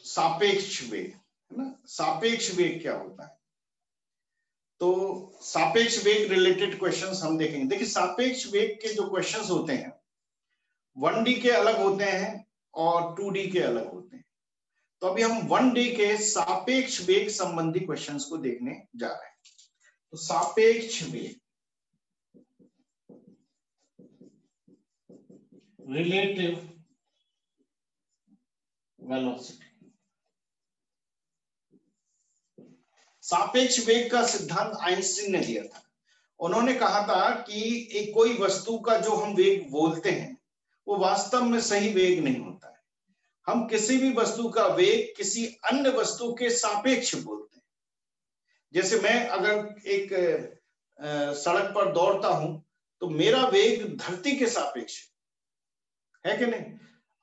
सापेक्ष वेग है ना। सापेक्ष वेग क्या होता है, तो सापेक्ष वेग रिलेटेड क्वेश्चंस हम देखेंगे। देखिए सापेक्ष वेग के जो क्वेश्चंस होते हैं 1D के अलग होते हैं और 2D के अलग होते हैं। तो अभी हम 1D के सापेक्ष वेग संबंधी क्वेश्चंस को देखने जा रहे हैं। तो सापेक्ष वेग, रिलेटिव वेलोसिटी। सापेक्ष वेग का सिद्धांत आइंस्टीन ने दिया था। उन्होंने कहा था कि एक कोई वस्तु का जो हम वेग बोलते हैं वो वास्तव में सही वेग नहीं होता है। हम किसी भी वस्तु का वेग किसी अन्य वस्तु के सापेक्ष बोलते हैं। जैसे मैं अगर एक सड़क पर दौड़ता हूं तो मेरा वेग धरती के सापेक्ष है कि नहीं।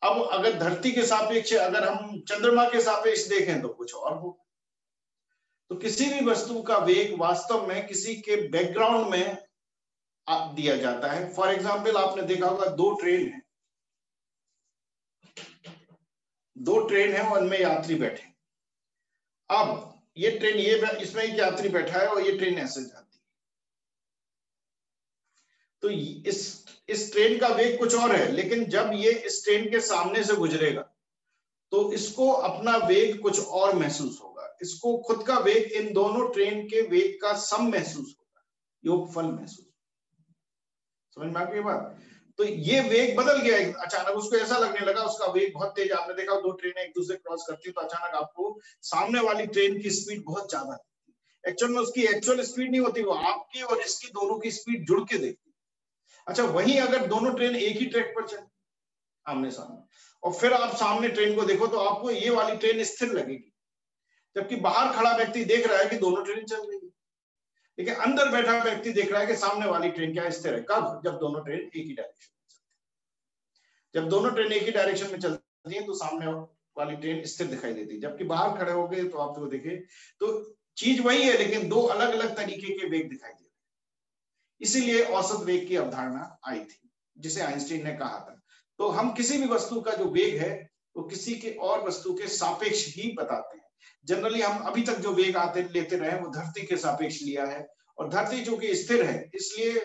अब अगर धरती के सापेक्ष, अगर हम चंद्रमा के सापेक्ष देखें तो कुछ और हो। तो किसी भी वस्तु का वेग वास्तव में किसी के बैकग्राउंड में दिया जाता है। फॉर एग्जाम्पल आपने देखा होगा दो ट्रेन है और उनमें यात्री बैठे। अब ये ट्रेन, ये इसमें एक यात्री बैठा है और ये ट्रेन ऐसे जाती है। तो इस ट्रेन का वेग कुछ और है, लेकिन जब ये इस ट्रेन के सामने से गुजरेगा तो इसको अपना वेग कुछ और महसूस होगा। इसको खुद का वेग इन दोनों ट्रेन के वेग का सम महसूस होगा, योगफल महसूस। समझ में आ गई बात। तो ये वेग बदल गया अचानक, उसको ऐसा लगने लगा उसका वेग बहुत तेज। आपने देखा दो ट्रेनें एक दूसरे क्रॉस करती है तो अचानक आपको सामने वाली ट्रेन की स्पीड बहुत ज्यादा लगती है। एक्चुअल में उसकी एक्चुअल स्पीड नहीं होती, वो आपकी और इसकी दोनों की स्पीड जुड़ के देखती है। अच्छा, वहीं अगर दोनों ट्रेन एक ही ट्रैक पर चले आमने सामने और फिर आप सामने ट्रेन को देखो तो आपको ये वाली ट्रेन स्थिर लगेगी, जबकि बाहर खड़ा व्यक्ति देख रहा है कि दोनों ट्रेन चल रही है, लेकिन अंदर बैठा व्यक्ति देख रहा है कि सामने वाली ट्रेन क्या स्थिर है। कब? जब दोनों ट्रेन एक ही डायरेक्शन में चलती है। जब दोनों ट्रेन एक ही डायरेक्शन में चलती है तो सामने वाली ट्रेन स्थिर दिखाई देती है, जबकि बाहर खड़े हो गए तो आप जो देखे तो चीज वही है, लेकिन दो अलग अलग तरीके के वेग दिखाई दे रहे हैं। इसीलिए औसत वेग की अवधारणा आई थी, जिसे आइंस्टीन ने कहा था। तो हम किसी भी वस्तु का जो वेग है वो किसी के और वस्तु के सापेक्ष ही बताते हैं। जनरली हम अभी तक जो वेग लेते रहे वो धरती के सापेक्ष लिया है, और धरती जो कि स्थिर है इसलिए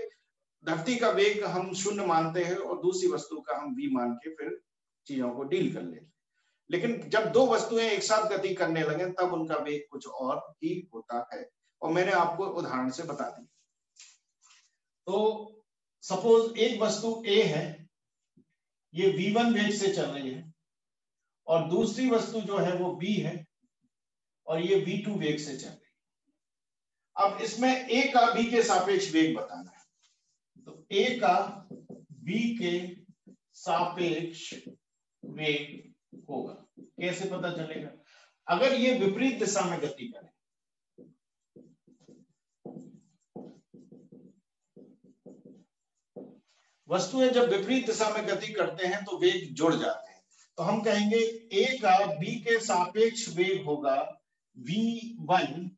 धरती का वेग हम 0 मानते हैं और दूसरी वस्तु का हम v मान के फिर चीजों को डील कर लेते हैं। लेकिन जब दो वस्तुएं एक साथ गति करने लगे तब उनका वेग कुछ और ही होता है, और मैंने आपको उदाहरण से बता दी। तो सपोज एक वस्तु A है, ये v1 वेग से चल रही है, और दूसरी वस्तु जो है वो B है और ये v2 वेग से चल रही है। अब इसमें A का B के सापेक्ष वेग बताना है। तो A का B के सापेक्ष वेग होगा, कैसे पता चलेगा? अगर ये विपरीत दिशा में गति करे, वस्तुएं जब विपरीत दिशा में गति करते हैं तो वेग जुड़ जाते हैं। तो हम कहेंगे A का B के सापेक्ष वेग होगा v1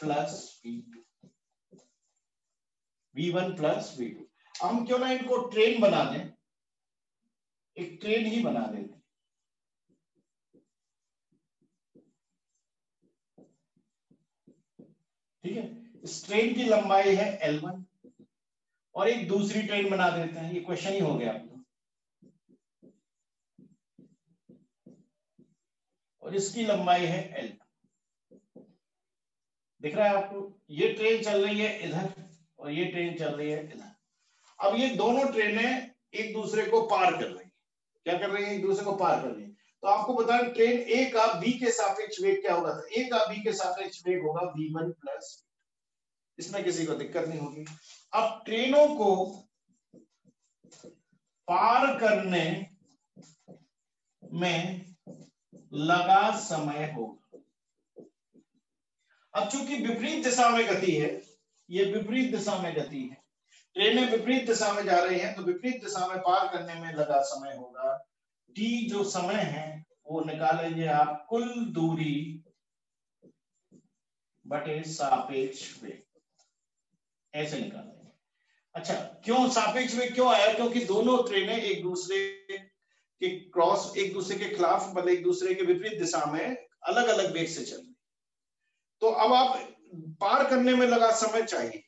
प्लस v2। हम क्यों ना इनको ट्रेन बना दें, एक ट्रेन ही बना देते। ठीक है, इस ट्रेन की लंबाई है L1 और एक दूसरी ट्रेन बना देते हैं। ये क्वेश्चन ही हो गया आपको। और इसकी लंबाई है L। दिख रहा है आपको? ये ट्रेन चल रही है इधर और ये ट्रेन चल रही है इधर। अब ये दोनों ट्रेनें एक दूसरे को पार कर रही है। क्या कर रही है? एक दूसरे को पार कर रही है। तो आपको बता दें ट्रेन A का B के सापेक्ष वेग क्या होगा? तो A का B के सापेक्ष वेग होगा v1 प्लस। इसमें किसी को दिक्कत नहीं होगी। अब ट्रेनों को पार करने में लगा समय होगा। अब चूंकि विपरीत दिशा में गति है, ये विपरीत दिशा में गति है, ट्रेनें विपरीत दिशा में जा रही हैं, तो विपरीत दिशा में पार करने में लगा समय होगा t। जो समय है वो निकालेंगे आप कुल दूरी बटे सापेक्ष वेग, ऐसे निकालेंगे। अच्छा, क्यों सापेक्ष वेग क्यों आया? क्योंकि दोनों ट्रेनें एक दूसरे के क्रॉस एक दूसरे के खिलाफ, मतलब एक दूसरे के विपरीत दिशा में अलग अलग वेग से चल रही। तो अब आप पार करने में लगा समय चाहिए,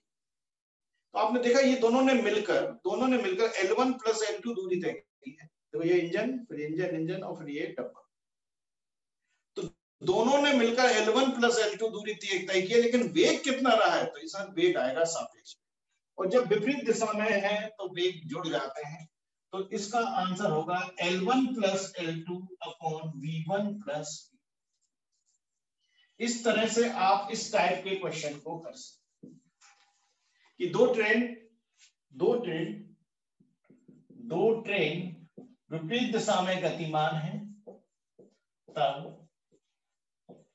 तो आपने देखा ये दोनों ने मिलकर L1 प्लस L2 दूरी तय की है। तो ये इंजन, फिर इंजन और फिर ये डब्बा, तो दोनों ने मिलकर L1 प्लस L2 दूरी तय की है, लेकिन वेग कितना रहा है? तो इसमें वेग आएगा सापेक्ष, और जब विपरीत दिशा में है तो वेग जुड़ जाते हैं। तो इसका आंसर होगा L1 plus L2 upon V1 plus. इस तरह से आप इस टाइप के क्वेश्चन को कर सकते कि दो ट्रेन विपरीत दिशा में गतिमान है, तब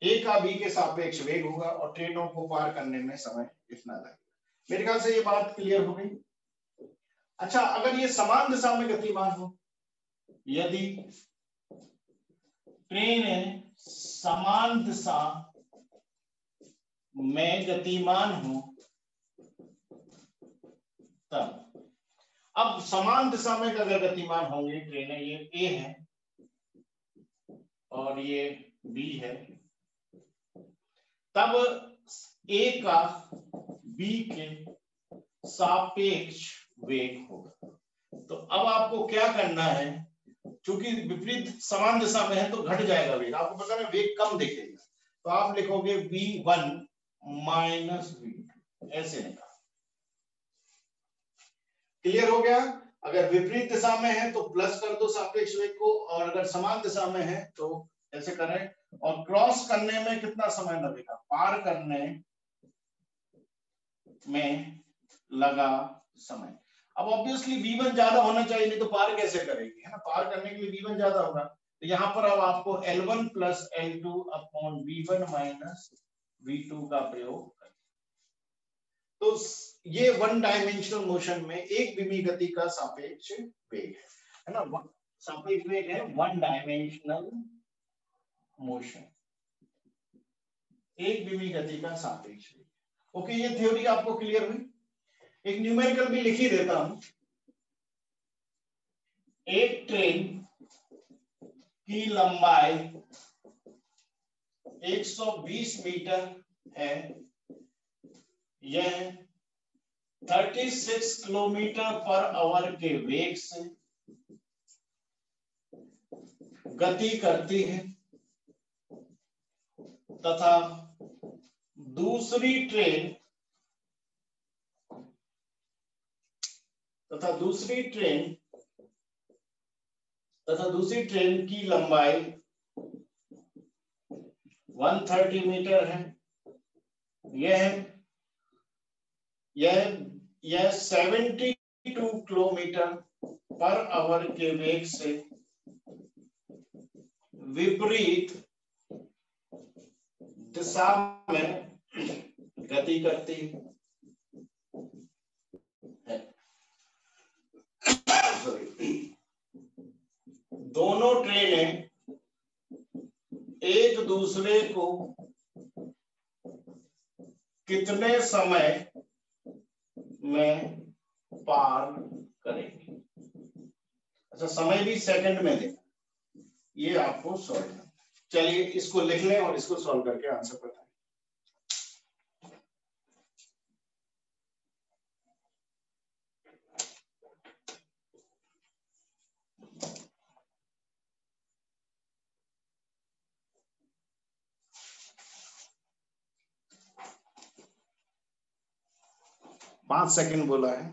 ए का बी के सापेक्ष वेग होगा और ट्रेनों को पार करने में समय इतना लगेगा। मेरे ख्याल से ये बात क्लियर हो गई। अच्छा, अगर ये समान दिशा में गतिमान हो, यदि ट्रेन समान दिशा में गतिमान हो, तब अब समान दिशा में अगर गतिमान होंगे ट्रेनें, ये ए है और ये बी है, तब ए का बी के सापेक्ष वेग होगा। तो अब आपको क्या करना है, चूंकि विपरीत समान दिशा में है तो घट जाएगा वेग, आपको पता है वेग कम दिखेगा, तो आप लिखोगे V1 माइनस V2, ऐसे निकाल। क्लियर हो गया? अगर विपरीत दिशा में है तो प्लस कर दो सापेक्ष वेग को, और अगर समान दिशा में है तो ऐसे करें। और क्रॉस करने में कितना समय लगेगा? पार करने में लगा समय। अब ऑब्वियसली V1 ज्यादा होना चाहिए, नहीं तो पार कैसे करेगी, है ना? पार करने के लिए V1 ज्यादा होगा, तो यहां पर अब आपको L1 plus L2 upon V1 minus V2 का प्रयोग करें। तो ये वन डायमेंशनल मोशन में एक विमी गति का सापेक्ष वेग है ना? सापेक्ष वेग है वन डायमेंशनल मोशन, एक विमी गति का सापेक्ष वेग। ओके, ये थ्योरी आपको क्लियर हुई? एक न्यूमेरिकल भी लिख ही देता हूं। एक ट्रेन की लंबाई 120 मीटर है, यह 36 किलोमीटर पर आवर के वेग से गति करती है, तथा दूसरी ट्रेन की लंबाई 130 मीटर है, यह 72 किलोमीटर पर आवर के वेग से विपरीत दिशा में गति करती है। दोनों ट्रेनें एक दूसरे को कितने समय में पार करेंगे? अच्छा, समय भी सेकंड में देना, ये आपको सॉल्व करना। चलिए इसको लिख लें और इसको सॉल्व करके आंसर बताएं। पांच सेकंड बोला है,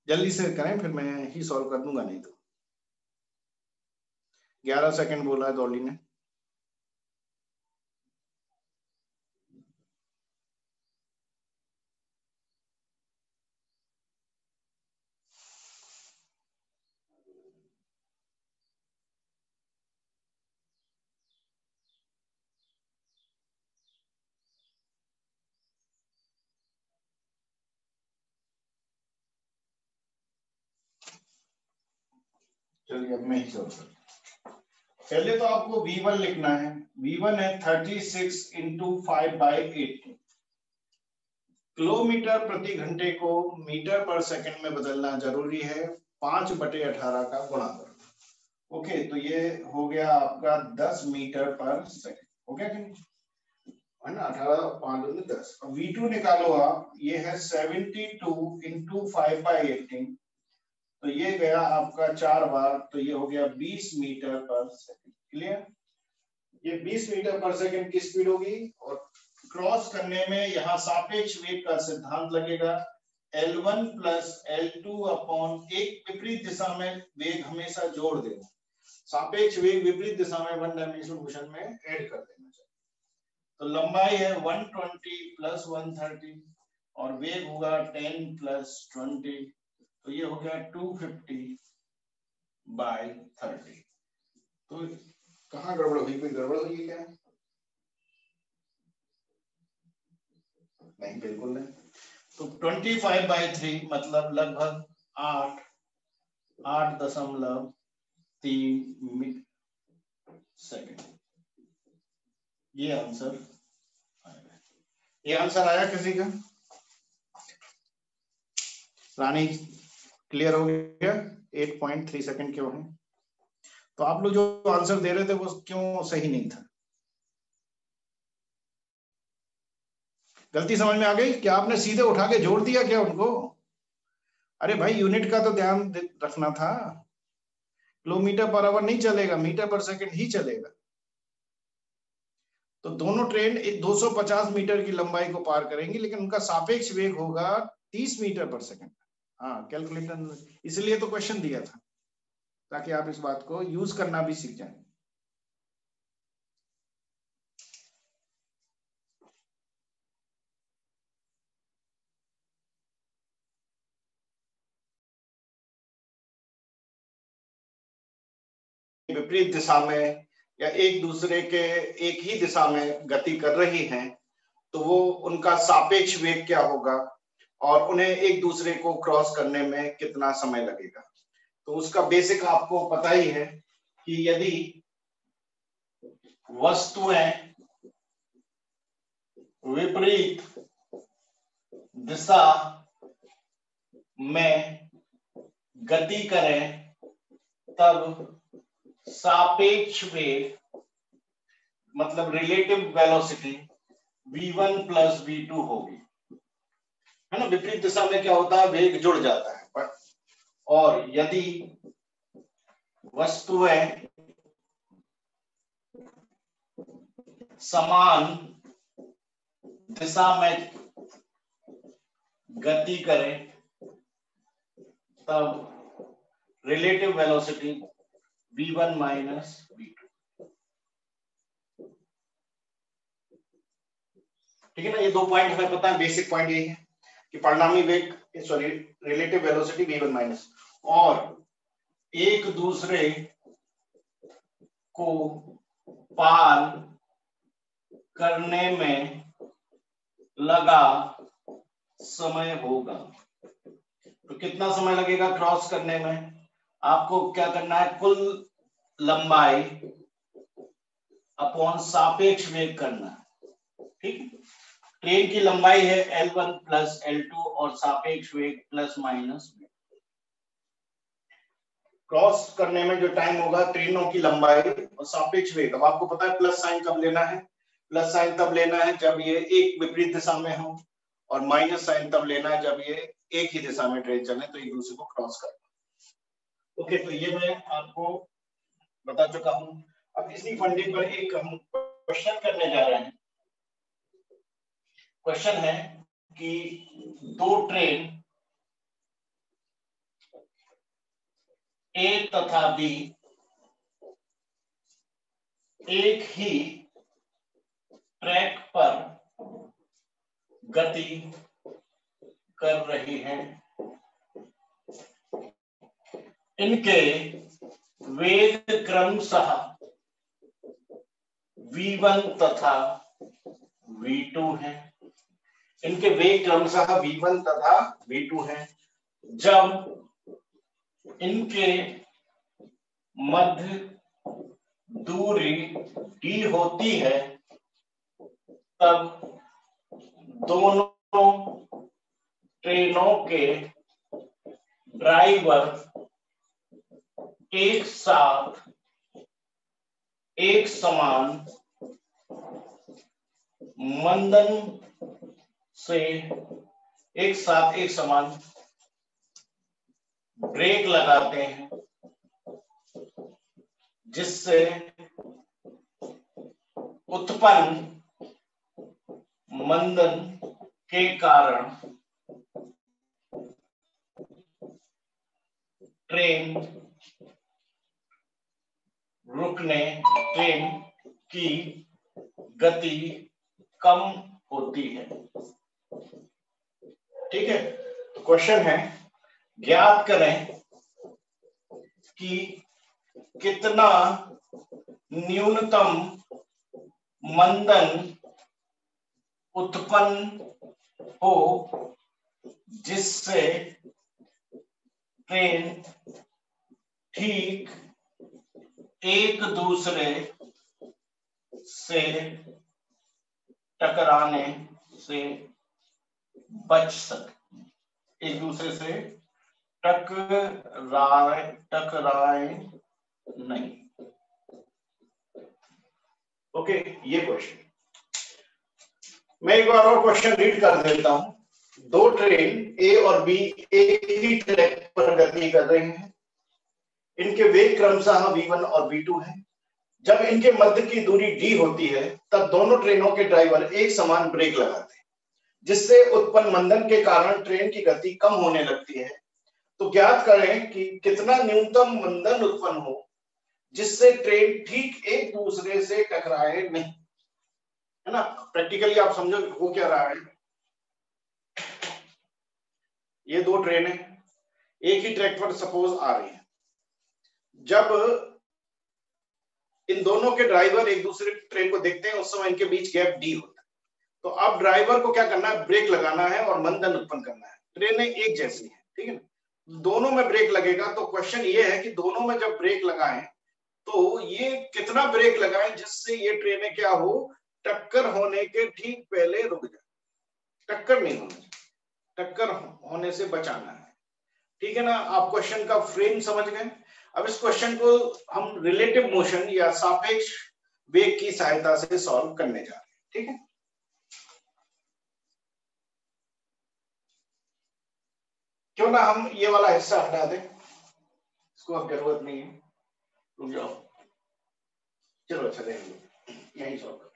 जल्दी से करें, फिर मैं ही सॉल्व कर दूंगा, नहीं तो 11 सेकंड बोला है डॉली ने। चलिए अब मैं ही सॉल्व करता हूं। पहले तो आपको V1 लिखना है। V1 है 36 इंटू 5/80। किलोमीटर प्रति घंटे को मीटर पर सेकंड में बदलना जरूरी है। 5/18 का गुणा करो। ओके, तो ये हो गया आपका 10 मीटर पर सेकंड। हो गया कि नहीं, है ना, 18 5 10। अब V2 निकालो आप, ये है 72 इंटू 5/18, तो ये गया आपका 4 बार, तो ये हो गया 20 मीटर पर सेकंड। क्लियर, ये 20 मीटर पर सेकंड की स्पीड होगी। और क्रॉस करने में यहाँ सापेक्ष वेग का सिद्धांत लगेगा, L1 प्लस L2 अपॉन एक विपरीत दिशा में वेग हमेशा जोड़ देना, सापेक्ष वेग विपरीत दिशा में वन डायमेंशनल मोशन में ऐड कर देना चाहिए। तो लंबाई है 120 प्लस 130 और वेग होगा 10 प्लस 20, तो ये हो गया 250/30। तो कहाँ गड़बड़ हुई, कोई गड़बड़ हुई क्या? नहीं, बिल्कुल नहीं। तो 25/3 मतलब लगभग 8.3 सेकेंड। ये आंसर आएगा। ये आंसर आया किसी का? रानी क्लियर हो गया? 8.3 सेकेंड क्यों है? तो आप लोग जो आंसर दे रहे थे वो क्यों सही नहीं था? गलती समझ में आ गई क्या? आपने सीधे उठा के जोड़ दिया क्या उनको? अरे भाई, यूनिट का तो ध्यान रखना था। किलोमीटर पर आवर नहीं चलेगा, मीटर पर सेकंड ही चलेगा। तो दोनों ट्रेन 250 मीटर की लंबाई को पार करेंगी, लेकिन उनका सापेक्ष वेग होगा 30 मीटर पर सेकंड। हाँ, कैलकुलेटर इसलिए तो क्वेश्चन दिया था, ताकि आप इस बात को यूज करना भी सीख जाएं। विपरीत दिशा में या एक दूसरे के एक ही दिशा में गति कर रही हैं, तो वो उनका सापेक्ष वेग क्या होगा और उन्हें एक दूसरे को क्रॉस करने में कितना समय लगेगा। तो उसका बेसिक आपको पता ही है कि यदि वस्तुएं विपरीत दिशा में गति करें तब सापेक्ष वेग मतलब relative velocity v1 plus v2 होगी, है ना। विपरीत दिशा में क्या होता है, वेग जुड़ जाता है। और यदि वस्तुएं समान दिशा में गति करें तब relative velocity v1 minus v2। ठीक है ना, ये 2 पॉइंट हमें पता है। बेसिक पॉइंट यही है कि परिणामी वेग sorry relative velocity v1 minus, और एक दूसरे को पार करने में लगा समय होगा। तो कितना समय लगेगा क्रॉस करने में? आपको क्या करना है, कुल लंबाई अपॉन सापेक्ष वेग करना है। ठीक, ट्रेन की लंबाई है L1 प्लस L2 और सापेक्ष वेग प्लस माइनस। क्रॉस करने में जो टाइम होगा, ट्रेनों की लंबाई और सापेक्ष वेग। अब आपको पता है प्लस साइन कब लेना है? प्लस साइन तब लेना है जब ये एक विपरीत दिशा में हो, और माइनस साइन तब लेना है जब ये एक ही दिशा में ट्रेन चले, तो एक दूसरे को क्रॉस करना। ओके, तो ये मैं आपको बता चुका हूं। अब इसी फंडे पर एक हम क्वेश्चन करने जा रहे हैं। क्वेश्चन है कि दो ट्रेन A तथा B एक ही ट्रैक पर गति कर रही हैं। इनके वेग क्रमशः v1 तथा v2 है। इनके वेग क्रमशः v1 तथा v2 है। जब इनके मध्य दूरी d होती है, तब दोनों ट्रेनों के ड्राइवर एक साथ एक समान मंदन से एक साथ एक समान ब्रेक लगाते हैं, जिससे उत्पन्न मंदन के कारण ट्रेन की गति कम होती है। ठीक है, तो क्वेश्चन है ज्ञात करें कि कितना न्यूनतम मंदन उत्पन्न हो जिससे ट्रेन ठीक एक दूसरे से टकराने से बच सके, एक दूसरे से टकराए नहीं। ओके, ये क्वेश्चन मैं एक बार और क्वेश्चन रीड कर देता हूं। दो ट्रेन ए और बी एक ही ट्रैक पर गति कर रही हैं। इनके वेग क्रमशः v1 और v2 है। जब इनके मध्य की दूरी d होती है तब दोनों ट्रेनों के ड्राइवर एक समान ब्रेक लगाते हैं, जिससे उत्पन्न मंदन के कारण ट्रेन की गति कम होने लगती है। तो ज्ञात करें कि कितना न्यूनतम मंदन उत्पन्न हो जिससे ट्रेन ठीक एक दूसरे से टकराए नहीं, है ना। प्रैक्टिकली आप समझो वो क्या रहा है। ये दो ट्रेनें एक ही ट्रैक पर सपोज आ रही है। जब इन दोनों के ड्राइवर एक दूसरे ट्रेन को देखते हैं उस समय इनके बीच गैप डी होता है। तो अब ड्राइवर को क्या करना है, ब्रेक लगाना है और मंदन उत्पन्न करना है। ट्रेनें एक जैसी है, ठीक है, दोनों में ब्रेक लगेगा। तो क्वेश्चन ये है कि दोनों में जब ब्रेक लगाएं तो ये कितना ब्रेक लगाएं जिससे ये ट्रेनें क्या हो, टक्कर होने के ठीक पहले रुक जाए। टक्कर नहीं होनी, टक्कर होने से बचाना है, ठीक है ना। आप क्वेश्चन का फ्रेम समझ गए। अब इस क्वेश्चन को हम रिलेटिव मोशन या सापेक्ष वेग की सहायता से सॉल्व करने जा रहे हैं, ठीक है। क्यों ना हम ये वाला हिस्सा हटा दें, इसको अब जरूरत नहीं है, रुक जाओ। चलो अच्छा रहेंगे, यही सॉल्व करें।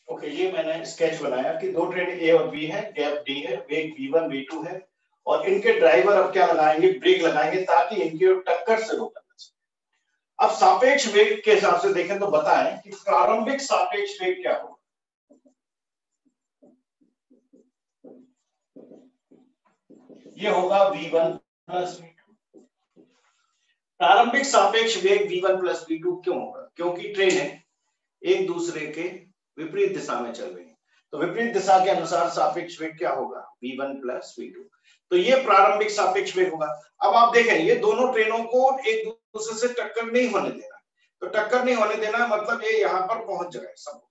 ओके, ये मैंने स्केच बनाया कि दो ट्रेन ए और बी है, गैप डी है, वेग v1 v2 है और इनके ड्राइवर अब क्या लगाएंगे, ब्रेक लगाएंगे ताकि इनकी टक्कर से रोका जा सके। अब सापेक्ष वेग के हिसाब से देखें तो बताएं कि प्रारंभिक सापेक्ष वेग क्या होगा। ये होगा v1 प्लस v2। प्रारंभिक सापेक्ष वेग v1 प्लस v2 क्यों होगा, क्योंकि ट्रेनें एक दूसरे के विपरीत दिशा में चल रही है। तो विपरीत दिशा के अनुसार सापेक्ष वेग क्या होगा, v1 प्लस v2। तो ये प्रारंभिक सापेक्ष वेग होगा। अब आप देखें ये दोनों ट्रेनों को एक दूसरे से टक्कर नहीं होने देना। तो टक्कर नहीं होने देना मतलब ये यहाँ पर पहुंच जाए सब,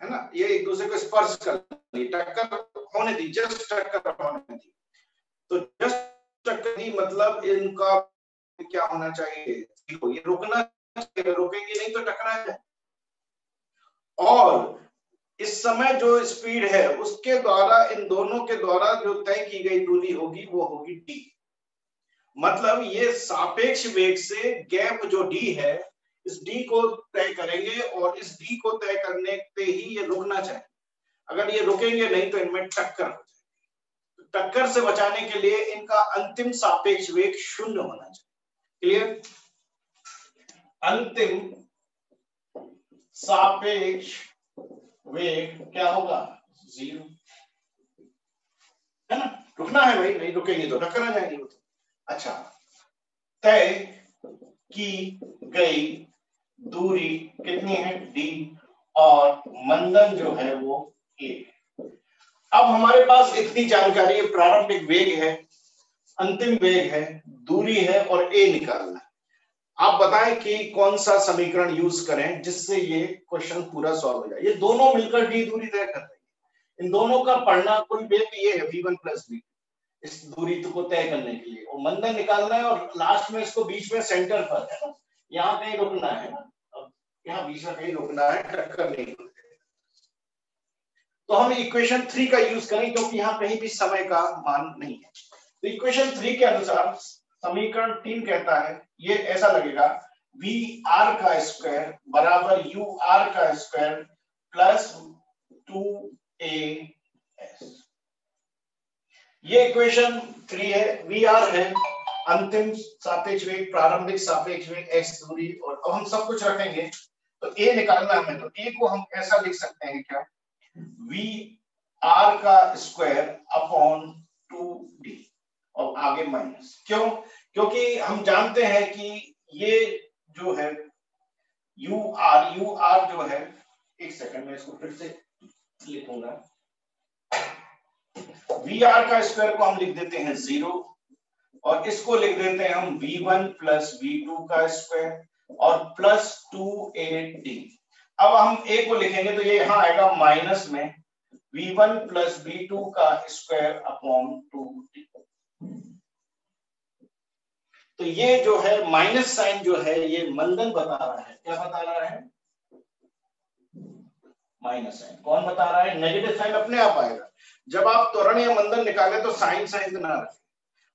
है ना, ये एक दूसरे को स्पर्श कर दी, टक्कर होने दी, जस्ट टक्कर होने दी। तो जस्ट टक्कर दी मतलब इनका क्या होना चाहिए, ये रुकना चाहिए, रुकेंगे नहीं तो टकरा जाए। और इस समय जो स्पीड है उसके द्वारा इन दोनों के द्वारा जो तय की गई दूरी होगी वो होगी d। मतलब ये सापेक्ष वेग से गैप जो d है इस d को तय करेंगे और इस d को तय करने पे ही ये रुकना चाहिए। अगर ये रुकेंगे नहीं तो इनमें टक्कर हो जाएगी। तो टक्कर से बचाने के लिए इनका अंतिम सापेक्ष वेग 0 होना चाहिए। क्लियर। अंतिम सापेक्ष वेग क्या होगा, 0, है ना। रुकना है भाई, नहीं रुकेंगे तो टक्कर आ जाएगी। अच्छा, तय की गई दूरी कितनी है, d, और मंदन जो है वो a। अब हमारे पास इतनी जानकारी है, प्रारंभिक वेग है, अंतिम वेग है, दूरी है और a निकालना है। आप बताएं कि कौन सा समीकरण यूज करें जिससे ये क्वेश्चन पूरा सॉल्व हो जाए। ये दोनों मिलकर d दूरी तय कर रही है। इन दोनों का पढ़ना कुल वेग ये है v1 + v2 इस दूरी को तय करने के लिए, और मंदन निकालना है और लास्ट में इसको बीच में सेंटर पर है ना, यहाँ कहीं रुकना है ना, अब यहाँ बीच में कहीं रुकना है, टक्कर नहीं होगी। तो हम इक्वेशन 3 का यूज करें क्योंकि यहाँ कहीं भी समय का मान नहीं है। तो इक्वेशन 3 के अनुसार समीकरण 3 कहता है ये ऐसा लगेगा, VR का स्क्वायर बराबर UR का स्क्वायर प्लस 2AS। ये इक्वेशन 3 है। VR है अंतिम सापेक्ष वेग, प्रारंभिक सापेक्ष वेग, x दूरी, और अब हम सब कुछ रखेंगे तो a निकालना हमें। तो a को हम ऐसा लिख सकते हैं क्या, VR का स्क्वायर अपॉन 2d और आगे माइनस। क्यों? क्योंकि हम जानते हैं कि ये जो है UR जो है, एक सेकंड में इसको फिर से लिखूंगा, VR का स्क्वायर को हम लिख देते हैं 0 और इसको लिख देते हैं हम V1 + V2 का स्क्वायर और प्लस 2AD। अब हम a को लिखेंगे तो ये यहां आएगा माइनस में V1 + V2 का स्क्वायर अपॉन 2d। तो ये जो है माइनस साइन जो है ये मंदन बता रहा है। क्या बता रहा है? Minus sign. कौन बता रहा है? नेगेटिव साइन अपने आप आएगा। जब आप त्वरण या मंदन निकाले तो साइन साइन ना रखें,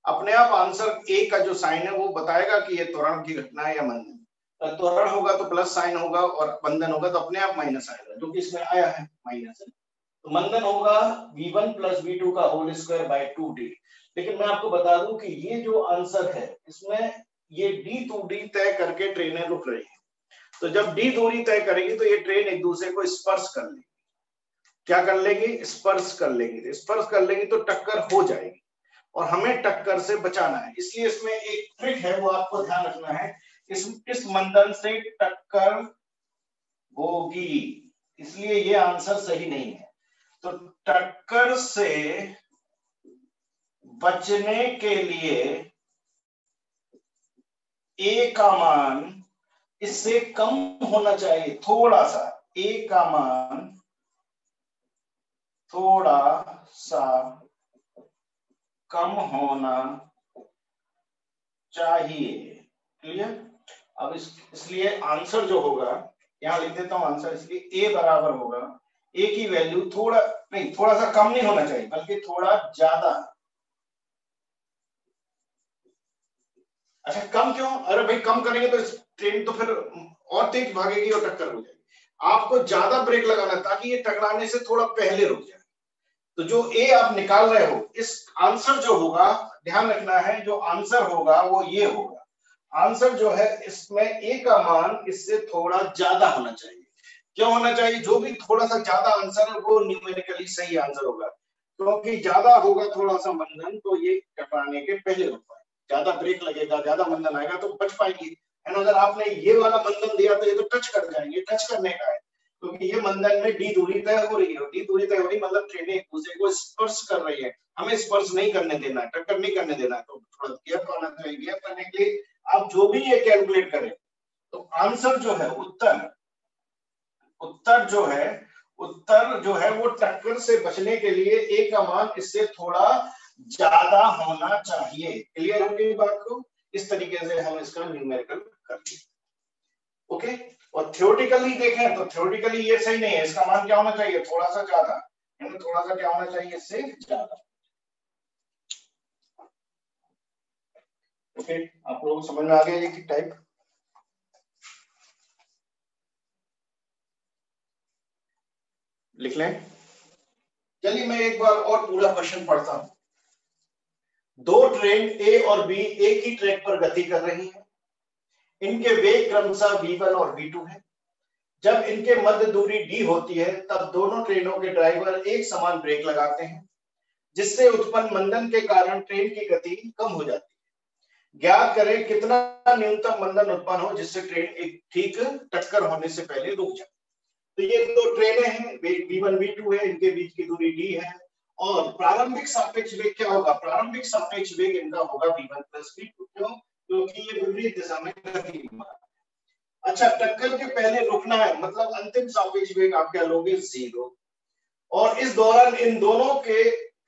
अपने आप आंसर ए का जो साइन है वो बताएगा कि ये त्वरण की घटना है या मंदन। त्वरण होगा तो प्लस साइन होगा और मंदन होगा तो अपने आप माइनस आएगा, जो कि इसमें आया है माइनस। तो मंदन होगा V1 + V2 का होल स्क्वायर बाय 2d। लेकिन मैं आपको बता दूं कि ये जो आंसर है इसमें ये d2d तय करके ट्रेनें रुक रही है। तो जब d दूरी तय करेगी तो ये ट्रेन एक दूसरे को स्पर्श कर लेगी। क्या कर लेगी? स्पर्श कर लेगी। तो स्पर्श कर लेगी तो टक्कर हो जाएगी और हमें टक्कर से बचाना है। इसलिए इसमें एक ट्रिक है, वो आपको ध्यान रखना है। इस मंदन से टक्कर होगी, इसलिए ये आंसर सही नहीं है। तो टक्कर से बचने के लिए a का मान इससे कम होना चाहिए, थोड़ा सा। a का मान थोड़ा सा कम होना चाहिए। क्लियर? अब इसलिए आंसर जो होगा, यहां लिख देता हूं आंसर, इसलिए a बराबर होगा, a की वैल्यू थोड़ा सा कम नहीं होना चाहिए बल्कि थोड़ा ज्यादा। अच्छा, कम क्यों? अरे भाई कम करेंगे तो ट्रेन तो फिर और तेज भागेगी और टक्कर हो जाएगी। आपको ज्यादा ब्रेक लगाना ताकि ये टकराने से थोड़ा पहले रुक जाए। तो जो ए आप निकाल रहे हो, इस आंसर जो होगा, ध्यान रखना है, जो आंसर होगा वो ये होगा। आंसर जो है इसमें ए का मान इससे थोड़ा ज्यादा होना चाहिए। क्यों होना चाहिए? जो भी थोड़ा सा ज्यादा आंसर है वो न्यूमेरिकली सही आंसर होगा, क्योंकि ज्यादा होगा थोड़ा सा मंदन तो ये टकराने के पहले रुक पाए। ज्यादा ब्रेक लगेगा, ज्यादा मंदन आएगा तो बच पाएंगे, है ना। अगर आपने ये वाला मंदन दिया तो ये तो टच कर जाएंगे, टच करने का है, क्योंकि ये मंदन में डी दूरी तय हो रही है। डी दूरी तय हो रही मतलब ट्रेनें एक दूसरे को स्पर्श कर रही है। हमें स्पर्श नहीं करने देना है, टक्कर नहीं करने देना है, तो थोड़ा गैप आना चाहिए। गैप करने के लिए आप जो भी ये कैलकुलेट करें तो आंसर जो है, उत्तर जो है वो टक्कर से बचने के लिए ए का मान इससे थोड़ा ज्यादा होना चाहिए। क्लियर हो गई बात को? इस तरीके से हम इसका न्यूमेरिकल करते हैं। ओके, और थ्योरेटिकली देखें तो थ्योरेटिकली ये सही नहीं है। इसका मान क्या होना चाहिए? थोड़ा सा ज्यादा, यानी थोड़ा सा क्या होना चाहिए? इससे ज्यादा। ओके, आप लोगों को समझ में आ गया ये टाइप? लिख लें। चलिए मैं एक बार और पूरा क्वेश्चन पढ़ता हूं। दो ट्रेन ए और बी एक ही ट्रैक पर गति कर रही है। इनके वेग क्रमशः v1 और v2 है। जब इनके मध्य दूरी d होती है तब दोनों ट्रेनों के ड्राइवर एक समान ब्रेक लगाते हैं, जिससे उत्पन्न मंदन के कारण ट्रेन की गति कम हो जाती है। ज्ञात करें कितना न्यूनतम मंदन उत्पन्न हो जिससे ट्रेन एक ठीक टक्कर होने से पहले रुक जाए। तो ये दो ट्रेनें हैं, वेग v1 v2 है, इनके बीच की दूरी d है, और प्रारंभिक सापेक्ष वेग क्या होगा? प्रारंभिक सापेक्ष वेग इनका होगा v1 प्लस v2। क्यों? क्योंकि ये विपरीत दिशा में गतिमान। अच्छा, टक्कर के पहले रुकना है, मतलब अंतिम सापेक्ष वेग आप क्या लोगे? 0। और इस दौरान इन दोनों के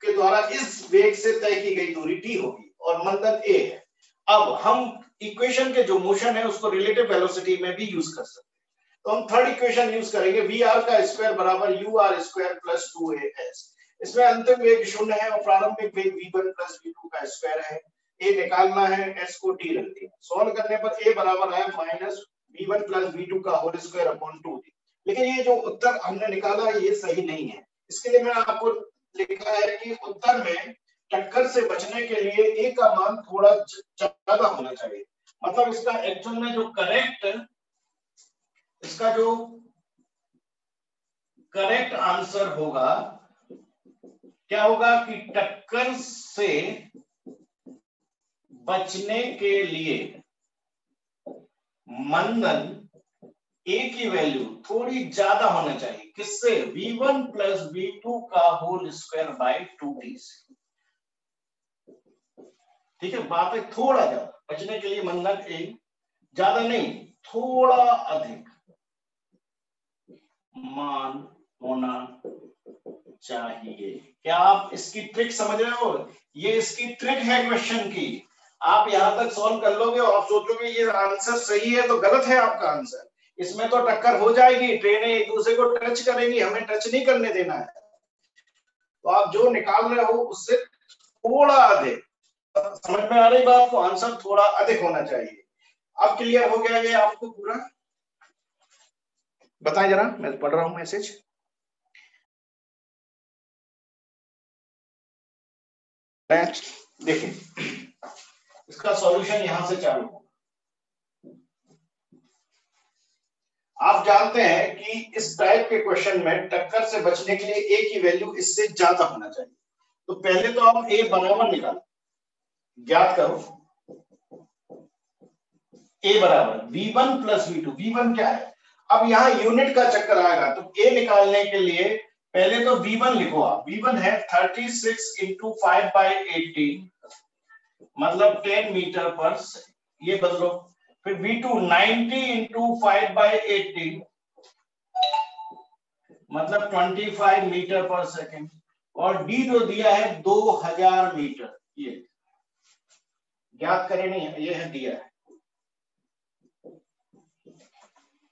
द्वारा इस वेग से तय की गई दूरी d होगी और मंदन a है। अब हम इक्वेशन के जो मोशन है उसको रिलेटिव वेलोसिटी में भी यूज कर सकते हैं। तो हम थर्ड इक्वेशन यूज करेंगे, vr का स्क्वायर बराबर ur स्क्वायर प्लस 2as। इसमें अंतिम वेग 0 है और प्रारंभिक वेग v1 प्लस v2 का स्क्वायर है। a निकालना है, s को d रख दिया। सॉल्व करने पर a बराबर आया माइनस v1 प्लस v2 का होल स्क्वायर अपॉन 2d। लेकिन ये जो उत्तर हमने निकाला है ये सही नहीं है। इसके लिए मैंने आपको लिखा है कि उत्तर में टक्कर से बचने के लिए a का मान थोड़ा ज्यादा होना चाहिए। मतलब इसका एक्चुअल में जो करेक्ट आंसर होगा, क्या होगा कि टक्कर से बचने के लिए मंदन a की वैल्यू थोड़ी ज्यादा होना चाहिए। किससे? v1 प्लस v2 का होल स्क्वायर बाय 2d से। ठीक है, बात है थोड़ा ज्यादा बचने के लिए मंदन a ज्यादा नहीं, थोड़ा अधिक मान होना चाहिए। क्या आप इसकी ट्रिक समझ रहे हो? ये इसकी ट्रिक है क्वेश्चन की। आप यहां तक सॉल्व कर लोगे और आप सोचोगे ये आंसर सही है, तो गलत है आपका आंसर। इसमें तो टक्कर हो जाएगी, ट्रेनें एक दूसरे को टच करेंगी, हमें टच नहीं करने देना है। तो आप जो निकाल रहे हो उससे थोड़ा अधिक, समझ में आ रही बात को? आंसर थोड़ा अधिक होना चाहिए। अब क्लियर हो गया ये आपको पूरा? बताएं जरा, मैं पढ़ रहा हूं मैसेज। देखिए, इसका सॉल्यूशन यहां से चालू होगा। आप जानते हैं कि इस टाइप के क्वेश्चन में टक्कर से बचने के लिए a की वैल्यू इससे ज्यादा होना चाहिए। तो पहले तो आप a बराबर निकालो, ज्ञात करो। a बराबर v1 प्लस v2। v1 क्या है? अब यहाँ यूनिट का चक्कर आएगा, तो a निकालने के लिए पहले तो v1 लिखो आप। v1 है 36 इंटू 5/18, मतलब 10 मीटर पर सेकेंड। ये बदलो। फिर v2 90 इंटू 5/18, मतलब 25 मीटर पर सेकेंड। और d जो दिया है 2000 मीटर, ये ज्ञात करें नहीं है, ये है दिया है।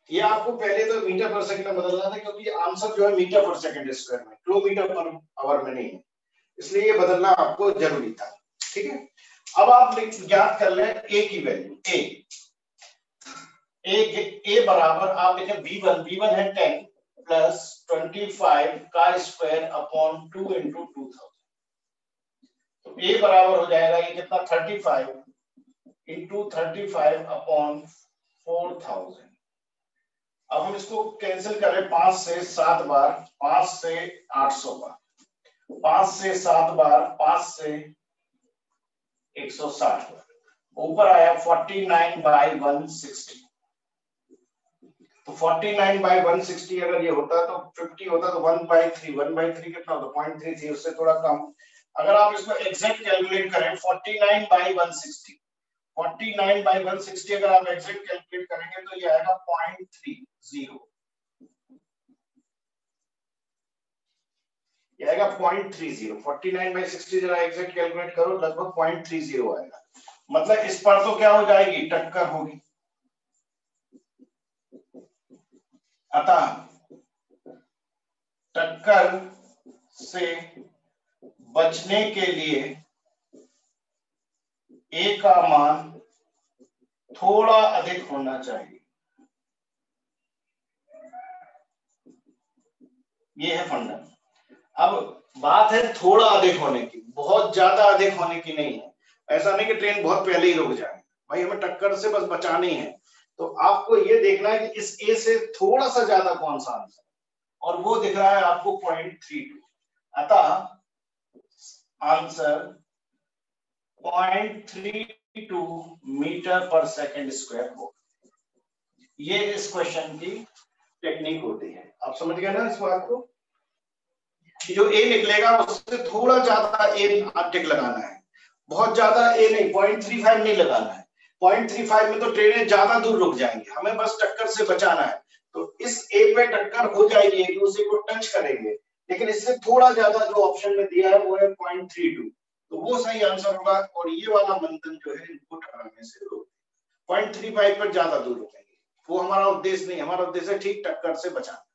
ये आपको पहले तो मीटर पर सेकंड में बदलना था, क्योंकि आंसर जो है मीटर पर सेकंड स्क्वायर में, किलोमीटर पर आवर में नहीं है, इसलिए ये बदलना आपको जरूरी था। ठीक है, अब आप ज्ञात कर लें a की वैल्यू। a बराबर आप लिखें v1 है 10 प्लस 25 का स्क्वायर अपॉन 2 इंटू 2000। तो a बराबर हो जाएगा ये कितना? 35 इंटू 35 अपॉन 4000। अब हम इसको कैंसिल करें 5 से 7 बार, 5 से 800 बार, 5 से 7 बार, 5 से 160 बार, ऊपर आया 49/160। तो 49/160 अगर ये होता तो 50 होता तो 1/3। 1/3 कितना होता? 0.33, उससे थोड़ा कम। अगर आप इसको एग्जैक्ट कैलकुलेट करें 49/160, 49/160 अगर आप एग्जैक्ट कैलकुलेट करेंगे तो ये आएगा 0.30। ये आएगा 0.30। 49/60 जरा एग्जैक्ट कैलकुलेट करो, लगभग 0.30 आएगा। मतलब इस पर तो क्या हो जाएगी? टक्कर होगी। अतः टक्कर से बचने के लिए a का मान थोड़ा अधिक होना चाहिए। ये है फंडा। अब बात है थोड़ा अधिक होने की, बहुत ज्यादा अधिक होने की नहीं है। ऐसा नहीं कि ट्रेन बहुत पहले ही रुक जाए, भाई हमें टक्कर से बस बचानी है। तो आपको ये देखना है कि इस a से थोड़ा सा ज्यादा कौन सा आंसर, और वो दिख रहा है आपको 0.32। अतः आंसर 0.32 मीटर पर सेकेंड स्क्वायर होगा। ये इस क्वेश्चन की टेक्निक होती है। आप समझ गए ना इस बात को? जो ए निकलेगा उससे थोड़ा ज्यादा ए टिक लगाना है, बहुत ज्यादा ए नहीं, 0.35 नहीं लगाना है। 0.35 में तो ट्रेनें ज्यादा दूर रुक जाएंगी, हमें बस टक्कर से बचाना है। तो इस ए पे टक्कर हो जाएगी, एक दूसरे को टच करेंगे, लेकिन इससे थोड़ा ज्यादा जो ऑप्शन में दिया है वो है 0.32, तो वो सही आंसर होगा। और ये वाला मंथन जो है इनको टकराने से रोक, 0.35 पर ज्यादा दूर रुकेंगे, वो हमारा उद्देश्य नहीं, हमारा उद्देश्य है ठीक टक्कर से बचाना,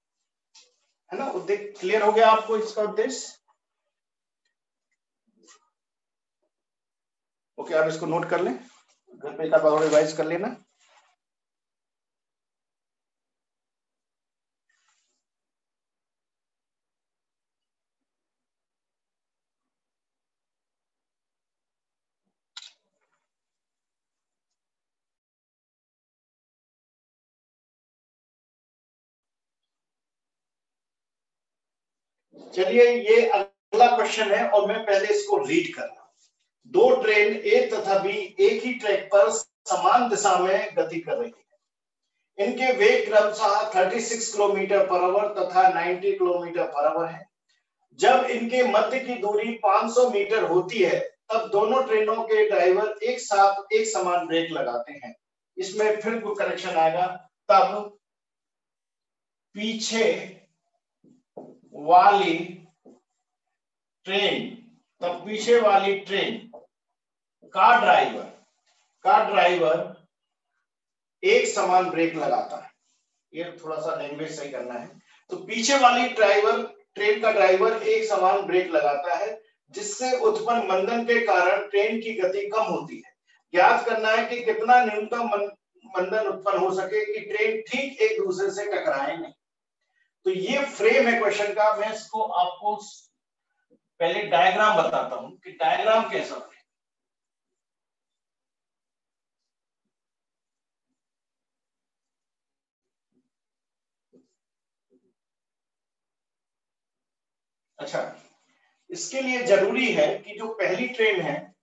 है ना? उद्देश्य क्लियर हो गया आपको इसका उद्देश्य? ओके, आप इसको नोट कर लें, घर पे एक बार रिवाइज कर लेना। चलिए, ये अगला क्वेश्चन है और मैं पहले इसको रीड कर रहा हूं। दो ट्रेन ए तथा बी एक ही ट्रैक पर समान दिशा में गति कर रही है। इनके वेग क्रमशः 36 किलोमीटर पर आवर तथा 90 किलोमीटर पर आवर है। जब इनके मध्य की दूरी 500 मीटर होती है तब दोनों ट्रेनों के ड्राइवर एक साथ एक समान ब्रेक लगाते हैं। इसमें फिर करेक्शन आएगा, तब पीछे वाली ट्रेन का ड्राइवर एक समान ब्रेक लगाता है। ये थोड़ा सा लैंग्वेज सही करना है। तो पीछे वाली ट्रेन का ड्राइवर एक समान ब्रेक लगाता है, जिससे उत्पन्न मंदन के कारण ट्रेन की गति कम होती है। ज्ञात करना है कि कितना न्यूनतम मंदन उत्पन्न हो सके कि ट्रेन ठीक एक दूसरे से टकराए नहीं। तो ये फ्रेम है क्वेश्चन का। मैं इसको आपको पहले डायग्राम बताता हूं कि डायग्राम कैसा है। अच्छा, इसके लिए जरूरी है कि जो पहली ट्रेन है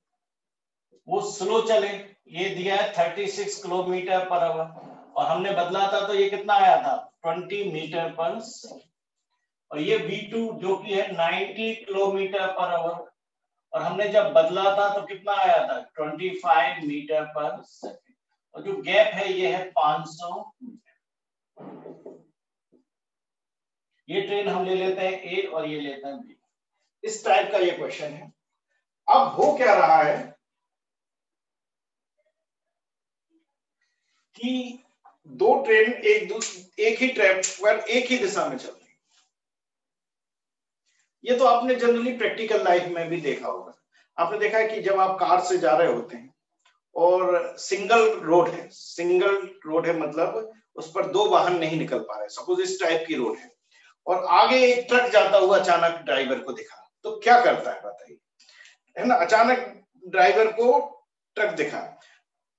वो स्लो चले। ये दिया है 36 किलोमीटर पर आवर और हमने बदला था तो ये कितना आया था, 20 मीटर पर सेकेंड। और ये V2 जो कि है 90 किलोमीटर पर आवर और हमने जब बदला था तो कितना आया था, 25 मीटर पर सेकेंड। और जो गैप है ये है 500 मीटर। ये ट्रेन हम ले लेते हैं ए और ये लेते हैं बी। इस टाइप का ये क्वेश्चन है। अब हो क्या रहा है कि दो ट्रेन एक ही ट्रैक पर एक ही दिशा में चल रही है। ये तो आपने जनरली प्रैक्टिकल लाइफ में भी देखा होगा। आपने देखा है कि जब आप कार से जा रहे होते हैं और सिंगल रोड है, मतलब उस पर दो वाहन नहीं निकल पा रहे, सपोज इस टाइप की रोड है और आगे एक ट्रक जाता हुआ अचानक ड्राइवर को दिखा, तो क्या करता है बताइए, है ना? अचानक ड्राइवर को ट्रक दिखा,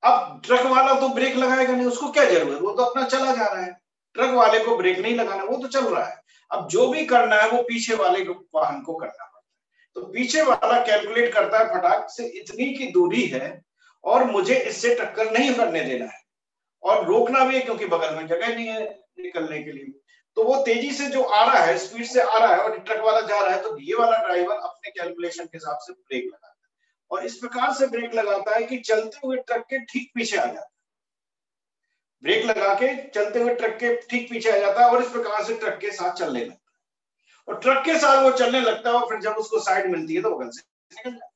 अब ट्रक वाला तो ब्रेक लगाएगा नहीं, उसको क्या जरूरत, वो तो अपना चला जा रहा है। ट्रक वाले को ब्रेक नहीं लगाना, वो तो चल रहा है। अब जो भी करना है वो पीछे वाले वाहन को करना पड़ता है। तो पीछे वाला कैलकुलेट करता है फटाक से इतनी की दूरी है और मुझे इससे टक्कर नहीं करने देना है और रोकना भी है क्योंकि बगल में जगह नहीं है निकलने के लिए। तो वो तेजी से जो आ रहा है, स्पीड से आ रहा है और ट्रक वाला जा रहा है, तो ये वाला ड्राइवर अपने कैलकुलेशन के हिसाब से ब्रेक लगाता है और इस प्रकार से ब्रेक लगाता है कि चलते हुए ट्रक के ठीक पीछे आ जाता है। ब्रेक लगा के चलते हुए ट्रक के ठीक पीछे आ जाता है और इस प्रकार से ट्रक के साथ चलने लगता है और ट्रक के साथ वो चलने लगता है और फिर जब उसको साइड मिलती है तो बगल से निकल जाता है।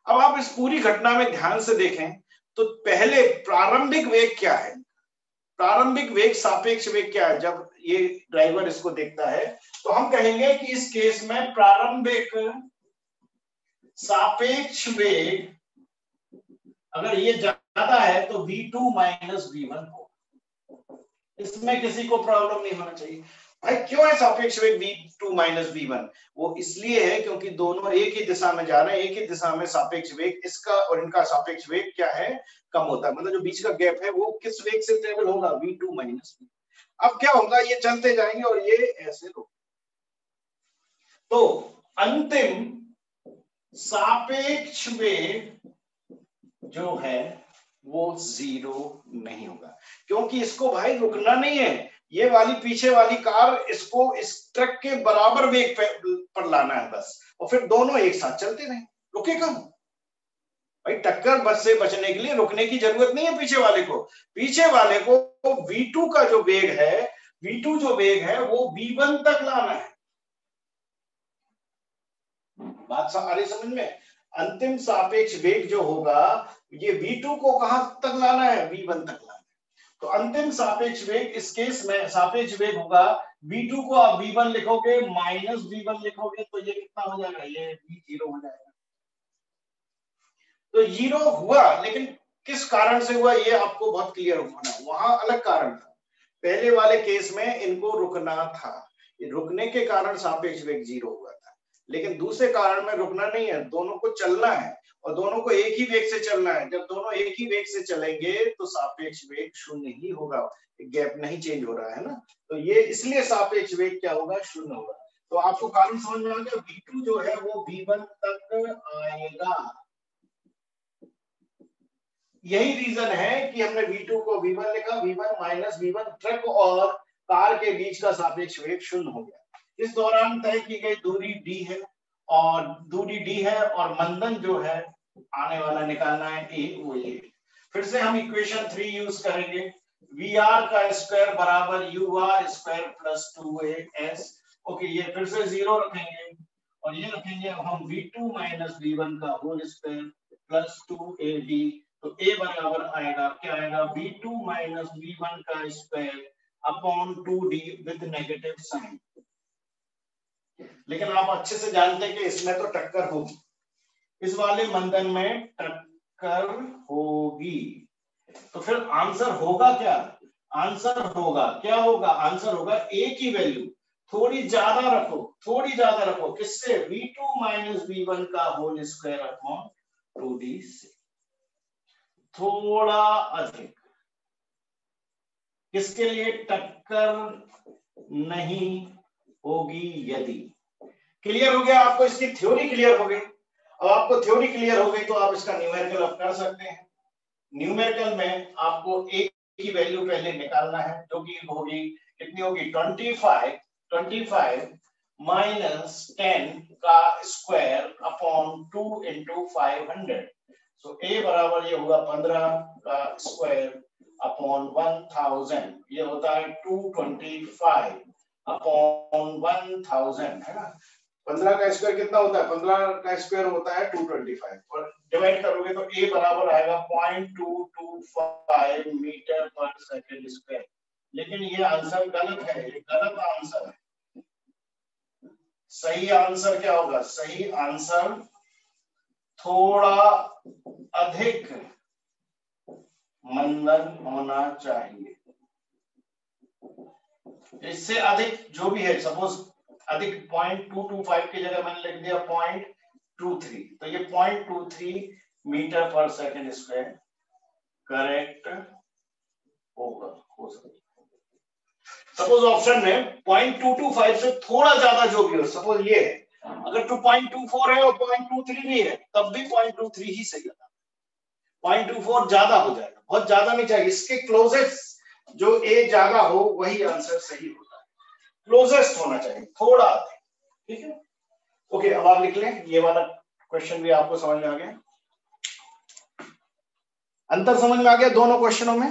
अब आप इस पूरी घटना में ध्यान से देखें तो पहले प्रारंभिक वेग क्या है, प्रारंभिक वेग सापेक्ष वेग क्या है। जब ये ड्राइवर इसको देखता है तो हम कहेंगे कि इस केस में प्रारंभिक सापेक्ष वेग अगर ये ज्यादा है तो V2 माइनस V1 हो। इसमें किसी को प्रॉब्लम नहीं होना चाहिए। भाई क्यों है सापेक्ष वेग V2 माइनस V1? वो इसलिए है क्योंकि दोनों एक ही दिशा में जा रहे हैं, एक ही दिशा में सापेक्ष वेग इसका और इनका सापेक्ष वेग क्या है, कम होता है। मतलब जो बीच का गैप है वो किस वेग से ट्रेवल होगा, V2 माइनस V1। अब क्या होगा, ये चलते जाएंगे और ये ऐसे रुक, तो अंतिम सापेक्ष वेग जो है वो 0 नहीं होगा क्योंकि इसको भाई रुकना नहीं है। ये वाली पीछे वाली कार इसको इस ट्रक के बराबर वेग पर लाना है बस, और फिर दोनों एक साथ चलते रहे, रुकेगा भाई। टक्कर बस से बचने के लिए रुकने की जरूरत नहीं है पीछे वाले को। पीछे वाले को V2 का जो वेग है, V2 जो वेग है वो V1 तक लाना है। बात आ रही समझ में? अंतिम सापेक्ष वेग जो होगा ये V2 को कहां तक लाना है, V1 तक लाना है। तो अंतिम सापेक्ष वेग इस केस में सापेक्ष वेग होगा V2 को आप V1 लिखोगे माइनस V1 लिखोगे तो ये कितना हो जाएगा, ये V0 हो जाएगा। तो 0 हुआ, लेकिन किस कारण से हुआ ये आपको बहुत क्लियर होना, वहां अलग कारण था। पहले वाले केस में इनको रुकना था, रुकने के कारण सापेक्ष वेग 0 हुआ था, लेकिन दूसरे कारण में रुकना नहीं है, दोनों को चलना है और दोनों को एक ही वेग से चलना है। जब दोनों एक ही वेग से चलेंगे तो सापेक्ष वेग शून्य ही होगा, गैप नहीं चेंज हो रहा है ना, तो ये इसलिए सापेक्ष वेग क्या होगा, शून्य होगा। तो आपको कारण समझ में आ गया, V2 जो है वो V1 तक आएगा। यही रीजन है कि हमने V2 को V1 लिखा, V1 माइनस V1, ट्रक और कार के बीच का सापेक्ष वेग शून्य हो गया। इस दौरान तय की गई दूरी d है, और दूरी d है और मंदन जो है आने वाला निकालना है a, वो ये। फिर से हम इक्वेशन 3 यूज करेंगे, VR का स्क्वायर बराबर UR square plus 2AS। Okay, ये फिर से 0 रखेंगे और ये रखेंगे हम V2 माइनस V1 का होल स्क्वायर प्लस 2AD। तो A बराबर आएगा, क्या आएगा, V2 माइनस V1 का square upon 2D with negative sign. लेकिन आप अच्छे से जानते हैं कि इसमें तो टक्कर होगी, इस वाले मंदन में टक्कर होगी। तो फिर आंसर होगा क्या, आंसर होगा क्या होगा, आंसर होगा A की वैल्यू थोड़ी ज्यादा रखो, थोड़ी ज्यादा रखो, किससे, V2 माइनस V1 का होल स्क्वायर अपॉन 2D से, थोड़ा अधिक। किसके लिए, टक्कर नहीं होगी यदि। क्लियर हो गया आपको, इसकी थ्योरी क्लियर हो गई। अब आपको थ्योरी क्लियर हो गई तो आप इसका न्यूमेरिकल अब कर सकते हैं। न्यूमेरिकल में आपको A की वैल्यू पहले निकालना है, जो कि होगी कितनी होगी, 25 माइनस 10 का square upon 2 into 500। So A बराबर ये होगा 15 का स्क्वायर अपॉन 1000, ये होता है 225 अपॉन 1000, है ना। 15 का स्क्वायर कितना होता है, 15 का स्क्वायर होता है 225, और डिवाइड करोगे तो A बराबर आएगा 0.225 मीटर पर सेकंड स्क्वायर। लेकिन ये आंसर गलत है, ये गलत आंसर है। सही आंसर क्या होगा, सही आंसर थोड़ा अधिक मंदन होना चाहिए। इससे अधिक जो भी है, सपोज अधिक 0.225 की जगह मैंने लिख दिया 0.23, तो ये 0.23 मीटर पर सेकंड स्क्वायर करेक्ट होगा, हो सकता है। सपोज ऑप्शन में 0.225 से थोड़ा ज्यादा जो भी हो, सपोज ये है, अगर 2.24 है और 0.23 भी है तब भी 0.23 ही सही होगा। 0.24 ज्यादा हो जाएगा, बहुत ज्यादा नहीं चाहिए, इसके क्लोजेस्ट जो ए ज्यादा हो वही आंसर सही होता है, क्लोजेस्ट होना चाहिए, थोड़ा अधिक, ठीक है। ओके, अब आप लिख लें, ये वाला क्वेश्चन भी आपको समझ में आ गया, अंतर समझ में आ गया दोनों क्वेश्चनों में।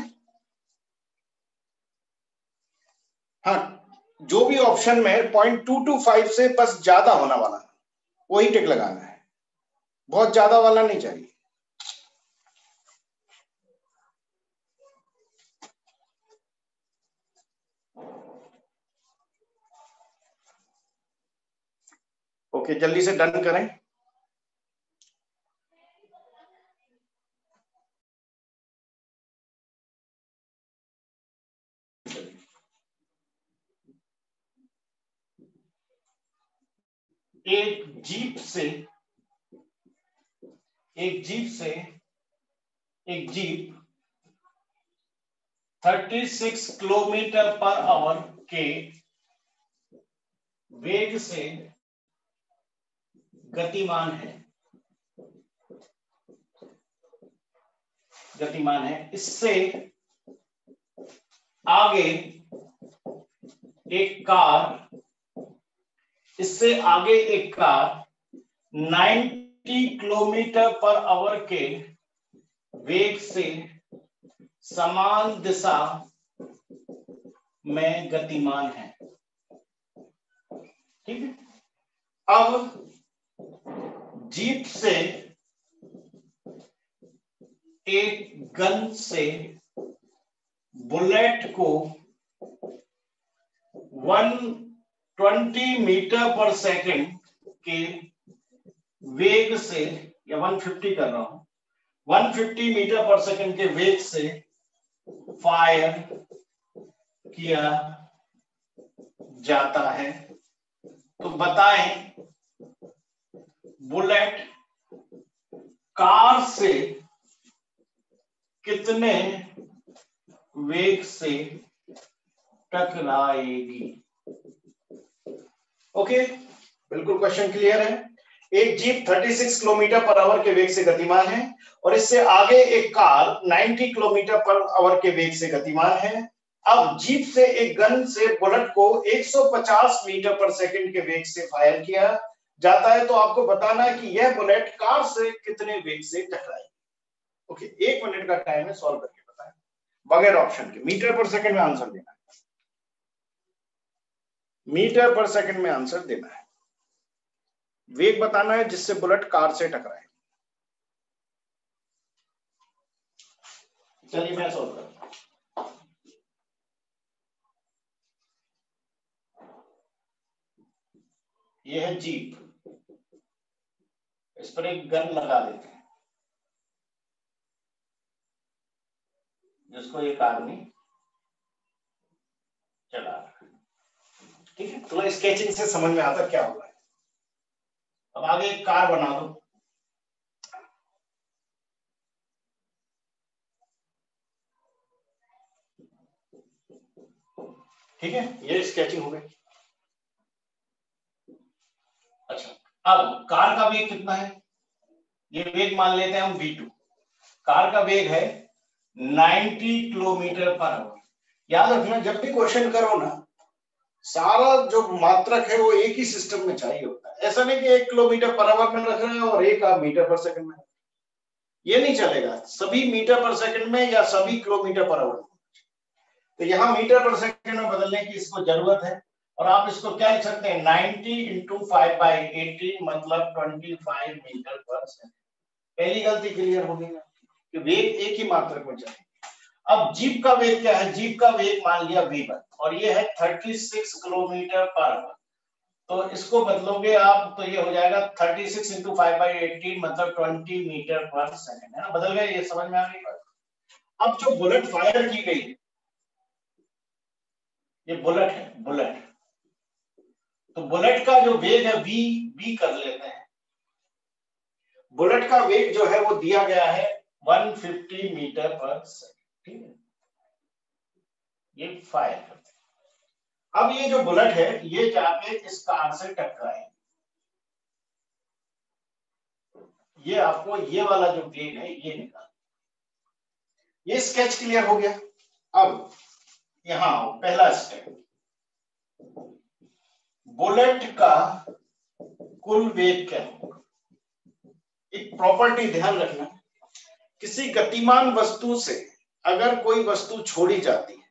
हाँ, जो भी ऑप्शन में 0.225 से बस ज्यादा होना वाला वही टिक लगाना है, बहुत ज्यादा वाला नहीं चाहिए। ओके, जल्दी से डन करें। एक जीप से एक जीप 36 किलोमीटर पर आवर के वेग से गतिमान है, इससे आगे एक कार, इससे आगे एक कार 90 किलोमीटर पर आवर के वेग से समान दिशा में गतिमान है। ठीक है, अब जीप से एक गन से बुलेट को 120 मीटर पर सेकंड के वेग से, या 150 कर रहा हूं, 150 मीटर पर सेकंड के वेग से फायर किया जाता है। तो बताएं बुलेट कार से कितने वेग से टकराएगी? ओके, बिल्कुल क्वेश्चन क्लियर है। एक जीप 36 किलोमीटर पर आवर के वेग से गतिमान है और इससे आगे एक कार 90 किलोमीटर पर आवर के वेग से गतिमान है। अब जीप से एक गन से बुलेट को 150 मीटर पर सेकंड के वेग से फायर किया जाता है। तो आपको बताना है कि यह बुलेट कार से कितने वेग से टकराएगी। ओके, 1 मिनट का टाइम है, सॉल्व करके बताएं बगैर ऑप्शन के। मीटर पर सेकंड में आंसर देना है, मीटर पर सेकंड में आंसर देना है, वेग बताना है जिससे बुलेट कार से टकराए। चलिए मैं सॉल्व करता हूं। यह है जीप, इस पर एक गन लगा देते हैं जिसको एक आदमी चला रहा है। ठीक है, तो स्केचिंग से समझ में आता क्या हुआ है। अब आगे एक कार बना दो, ठीक है, ये स्केचिंग हो गई। अच्छा, अब कार का वेग कितना है? ये वेग मान लेते हैं हम v2। कार का वेग है 90 किलोमीटर पर आवर। याद रखना, जब भी क्वेश्चन करो ना, सारा जो मात्रक है वो एक ही सिस्टम में चाहिए होता है। ऐसा नहीं कि 1 किलोमीटर पर आवर में रख रहे हैं और एक आप मीटर पर सेकंड में, ये नहीं चलेगा। सभी मीटर पर सेकंड में या सभी किलोमीटर पर आवर। तो यहाँ मीटर पर सेकंड में बदलने की इसको जरूरत है और आप इसको क्या लिख सकते हैं, 90 इंटू 5/80 मतलब 25 मीटर पर सेकंड। पहली गलती क्लियर हो गई ना कि वेग एक ही मात्रक में चाहिए। अब जीप का वेग क्या है? जीप का वेग मान लिया v1 और ये है 36 किलोमीटर पर आवर। तो इसको बदलोगे आप तो ये हो जाएगा 36 इंटू 5/80 मतलब 20 मीटर पर सेकंड, है ना। बदल गए, ये समझ में आ गई बात। अब जो बुलेट फायर की गई, ये बुलेट है, बुलेट। तो बुलेट का जो वेग है v कर लेते हैं। बुलेट का वेग जो है वो दिया गया है 150 मीटर पर सेकंड। ठीक है, ये फायर करते हैं। अब ये जो बुलेट है ये जाके इस कार से टकराएगी। ये आपको ये वाला जो वेग है ये निकाल, ये स्केच क्लियर हो गया। अब यहां पहला स्टेप, बुलेट का कुल वेग क्या होगा। एक प्रॉपर्टी ध्यान रखना, किसी गतिमान वस्तु से अगर कोई वस्तु छोड़ी जाती है,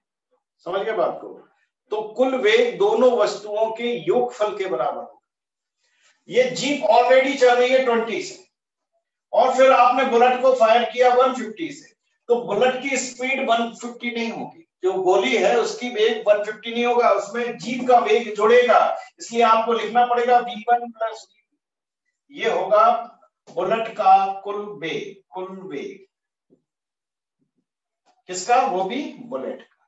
समझ गए बात को, तो कुल वेग दोनों वस्तुओं के योगफल के बराबर होगा। ये जीप ऑलरेडी चल रही है 20 से और फिर आपने बुलेट को फायर किया 150 से, तो बुलेट की स्पीड 150 नहीं होगी। जो गोली है उसकी वेग 150 नहीं होगा, उसमें जीप का वेग जुड़ेगा। इसलिए आपको लिखना पड़ेगा v1 प्लस ये होगा बुलेट का कुल वेग। कुल वेग किसका? वो भी बुलेट का।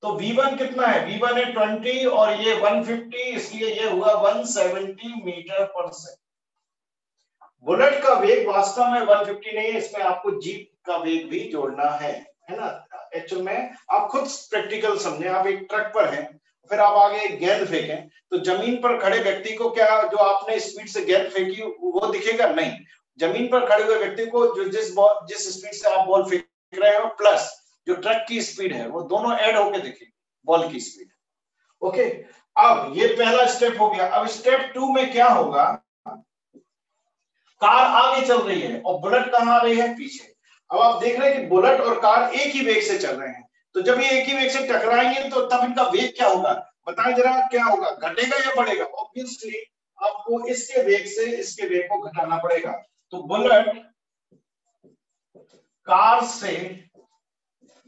तो v1 कितना है? v1 है 20 और ये 150, इसलिए ये हुआ 170 मीटर पर सेकंड। बुलेट का वेग वास्तव में 150 नहीं है, इसमें आपको जीप का वेग भी जोड़ना है ना। एक्चुअल में आप खुद प्रैक्टिकल समझें। आप एक ट्रक पर हैं, फिर आप आगे एक गेंद फेंकें, तो जमीन पर खड़े व्यक्ति को क्या जो आपने स्पीड से गेंद फेंकी वो दिखेगा? नहीं। जमीन पर खड़े हुए व्यक्ति को जो जिस स्पीड से आप बॉल फेंक रहे हो प्लस जो ट्रक की स्पीड है, वो दोनों ऐड होकर दिखेगी बॉल की स्पीड। ओके, अब ये पहला स्टेप हो गया। अब स्टेप 2 में क्या होगा, कार आगे चल रही है और बुलेट कहां आ रही है, पीछे। अब आप देख रहे हैं कि बुलेट और कार एक ही वेग से चल रहे हैं, तो जब ये एक ही वेग से टकराएंगे तो तब इनका वेग क्या होगा, बताएं जरा, क्या होगा, घटेगा या बढ़ेगा? ऑब्वियसली आपको इसके वेग से इसके वेग को घटाना पड़ेगा। तो बुलेट कार से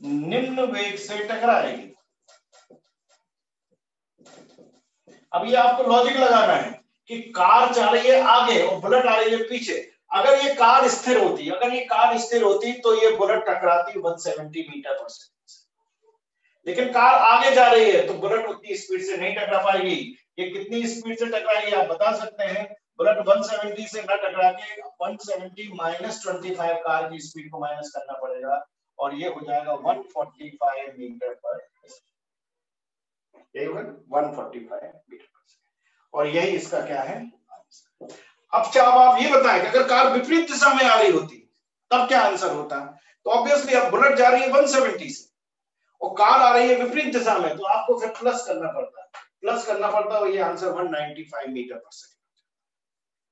निम्न वेग से टकराएगी। अब ये आपको लॉजिक लगाना है कि कार जा रही है आगे और बुलेट आ रही है पीछे। अगर ये कार स्थिर होती तो ये बुलेट टकराती 170 मीटर पर सेकंड से, लेकिन कार आगे जा रही है तो बुलेट उतनी स्पीड से नहीं टकरा पाएगी। ये कितनी स्पीड से टकराएगी आप बता सकते हैं? बुलेट 170 से न टकरा के 170 माइनस 25 कार की स्पीड को माइनस करना पड़ेगा और ये हो जाएगा 145 मीटर पर सेकंड, 145 मीटर पर सेकंड। और यही इसका क्या है। अब चाहे आप ये बताएं कि अगर कार विपरीत दिशा में आ रही होती तब क्या आंसर होता? तो ऑब्वियसली अब बुलेट जा रही है 170 से और कार आ रही है विपरीत दिशा में, तो आपको फिर प्लस करना पड़ता है और ये आंसर 195 मीटर पर सेकंड।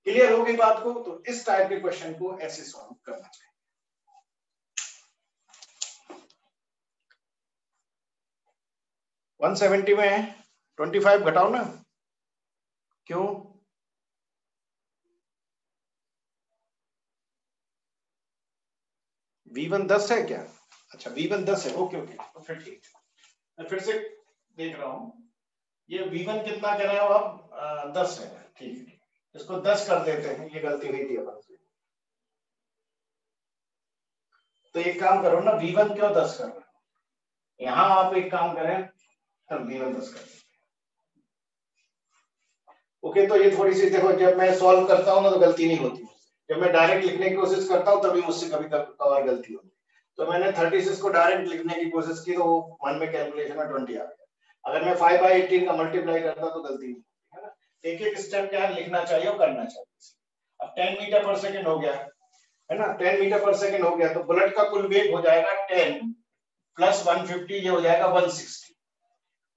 क्लियर हो गई बात को? तो इस टाइप के क्वेश्चन को ऐसे सॉल्व करना चाहिए। 170 में 25 घटाओ ना, क्यों? V1 10 है क्या? अच्छा V1 10 है, ओके तो फिर ठीक है। मैं फिर से देख रहा हूं, ये V1 कितना कह रहे हो आप? 10 है, ठीक है, इसको 10 कर देते हैं, ये गलती हुई थी अपन से। तो एक काम करो ना, V1 क्यों 10 कर रहे हो? यहां आप एक काम करें, तब V1 10 कर। ओके, तो ये थोड़ी सी देखो, जब मैं सॉल्व करता हूँ ना तो गलती नहीं होती, जब मैं डायरेक्ट लिखने की कोशिश करता हूँ तभी मुझसे कभी कभार गलती होती है। तो मैंने 36 को डायरेक्ट लिखने की कोशिश की तो मन में कैलकुलेशन में 20 आ गया। अगर मैं 5/18 का मल्टीप्लाई करता तो गलती नहीं होती है ना। एक एक स्टेप क्या लिखना चाहिए और करना चाहिए। अब 10 मीटर पर सेकेंड हो गया है ना, 10 मीटर पर सेकेंड हो गया, तो बुलेट का कुल वेग हो जाएगा 10 प्लस 150, ये हो जाएगा 160।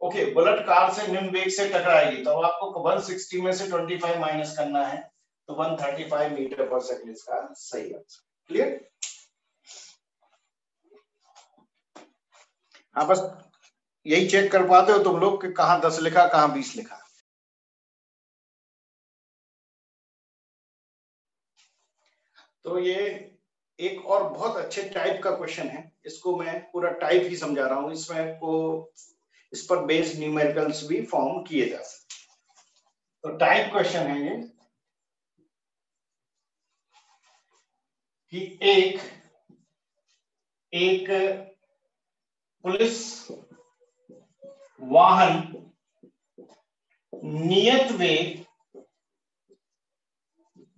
ओके, बुलेट कार से निम्न वेग से टकराएगी तो आपको 160 में से 25 माइनस करना है, तो 135 मीटर पर सेकंड इसका सही आंसर। क्लियर? हाँ, बस यही चेक कर पाते हो तुम लोग कि कहां 10 लिखा कहां 20 लिखा। तो ये एक और बहुत अच्छे टाइप का क्वेश्चन है, इसको मैं पूरा टाइप ही समझा रहा हूं, इसमें आपको इस पर बेस्ड न्यूमेरिकल्स भी फॉर्म किए जा सकते। तो टाइप क्वेश्चन है ये कि एक पुलिस वाहन नियत वेग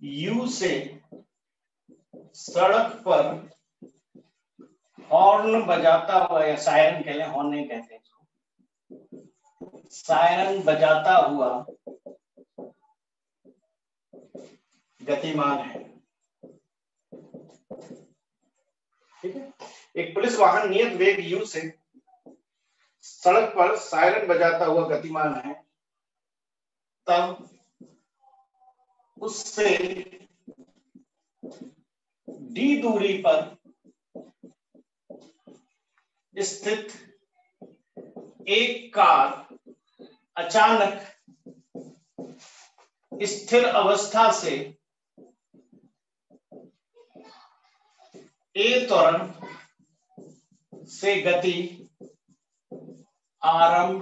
U से सड़क पर हॉर्न बजाता हुआ, या सायरन कह लें, हॉर्न नहीं कहते इसको, सायरन बजाता हुआ गतिमान है। ठीक है, एक पुलिस वाहन नियत वेग U से सड़क पर सायरन बजाता हुआ गतिमान है, तब उससे D दूरी पर स्थित एक कार अचानक स्थिर अवस्था से A त्वरण से गति आरंभ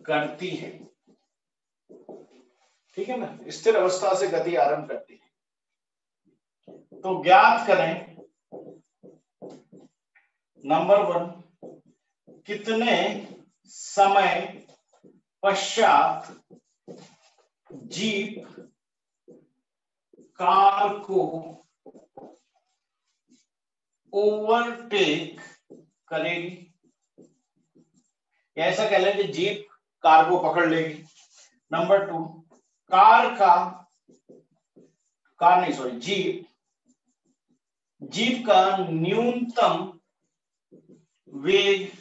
करती है। ठीक है ना, स्थिर अवस्था से गति आरंभ करती है। तो ज्ञात करें नंबर 1, कितने समय पश्चात जीप कार को ओवरटेक करेगी, ऐसा कह लें कि जीप कार को पकड़ लेगी। नंबर 2, जीप का न्यूनतम वेग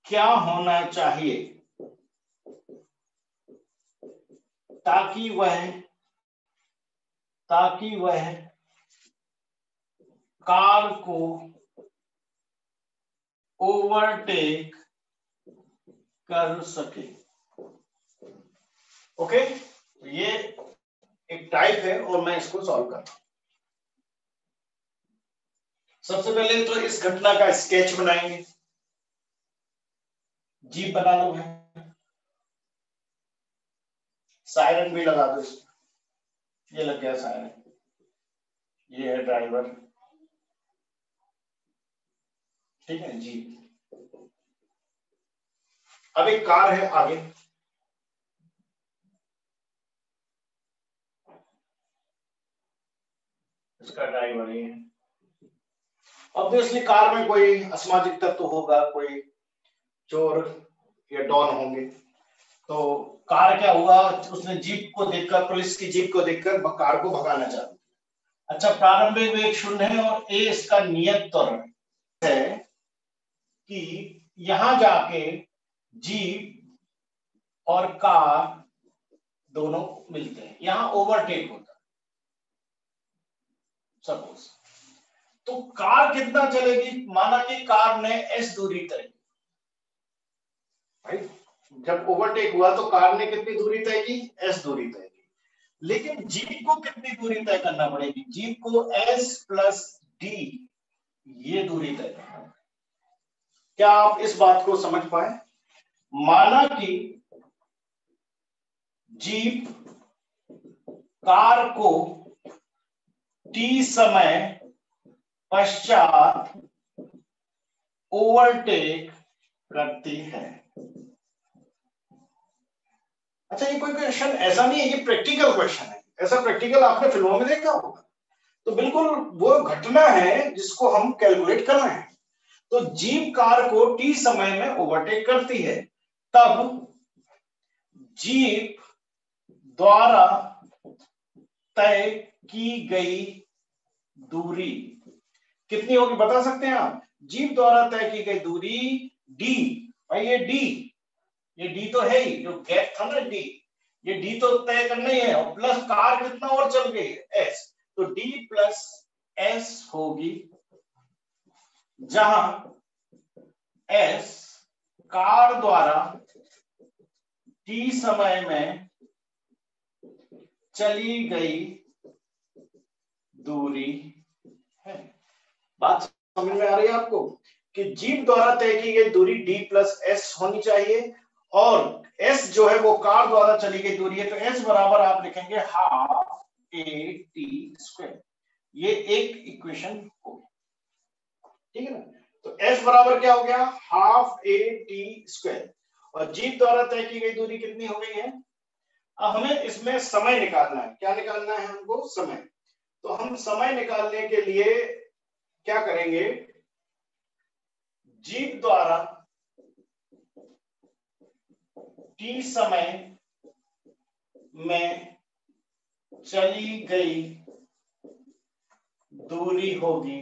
क्या होना चाहिए? ताकि वह कार को ओवरटेक कर सके। ओके, ये एक टाइप है और मैं इसको सॉल्व करता हूं। सबसे पहले तो इस घटना का स्केच बनाएंगे। जीप बना लो भाई, सायरन भी लगा दो इसमें। ये लग गया सायरन, ये है ड्राइवर, ठीक है जी। अब एक कार है आगे, इसका ड्राइवर ये है। ऑब्वियसली कार में कोई असामाजिक तत्व होगा, कोई चोर या डॉन होंगे। तो कार क्या हुआ, उसने जीप को देखकर, पुलिस की जीप को देखकर कार को भगाना चाहती। अच्छा, प्रारंभिक वेग 0 है और ए इसका नियत त्वरण है कि यहां जाके जीप और कार दोनों मिलते हैं, यहां ओवरटेक होता है सपोज। तो कार कितना चलेगी, माना कि कार ने एस दूरी तय की, राइट। जब ओवरटेक हुआ तो कार ने कितनी दूरी तय की, एस दूरी तय की। लेकिन जीप को कितनी दूरी तय करना पड़ेगी, जीप को एस प्लस डी ये दूरी तय करना है। क्या आप इस बात को समझ पाए? माना कि जीप कार को टी समय पश्चात ओवरटेक करती है। अच्छा, ये कोई क्वेश्चन ऐसा नहीं है, ये प्रैक्टिकल क्वेश्चन है। ऐसा प्रैक्टिकल आपने फिल्मों में देखा होगा। तो बिल्कुल वो घटना है जिसको हम कैलकुलेट कर रहे हैं। तो जीप कार को टी समय में ओवरटेक करती है, तब जीप द्वारा तय की गई दूरी कितनी होगी बता सकते हैं आप? जीप द्वारा तय की गई दूरी डी, भाई ये डी तो है ही, जो गैप था ना डी, ये डी तो तय करना ही है, और प्लस कार कितना और चल गई है, एस। तो डी प्लस एस होगी, जहां एस कार द्वारा टी समय में चली गई दूरी है। बात समझ में आ रही है आपको कि जीप द्वारा तय की गई दूरी डी प्लस एस होनी चाहिए, और एस जो है वो कार द्वारा चली गई दूरी है। तो एस बराबर आप लिखेंगे हाफ ए टी स्क्वायर। ये एक इक्वेशन होगी, ठीक है ना। तो एस बराबर क्या हो गया, हाफ ए टी स्क्वायर, और जीप द्वारा तय की गई दूरी कितनी हो गई है। अब हमें इसमें समय निकालना है। क्या निकालना है हमको, समय। तो हम समय निकालने के लिए क्या करेंगे, जीप द्वारा टी समय में चली गई दूरी होगी,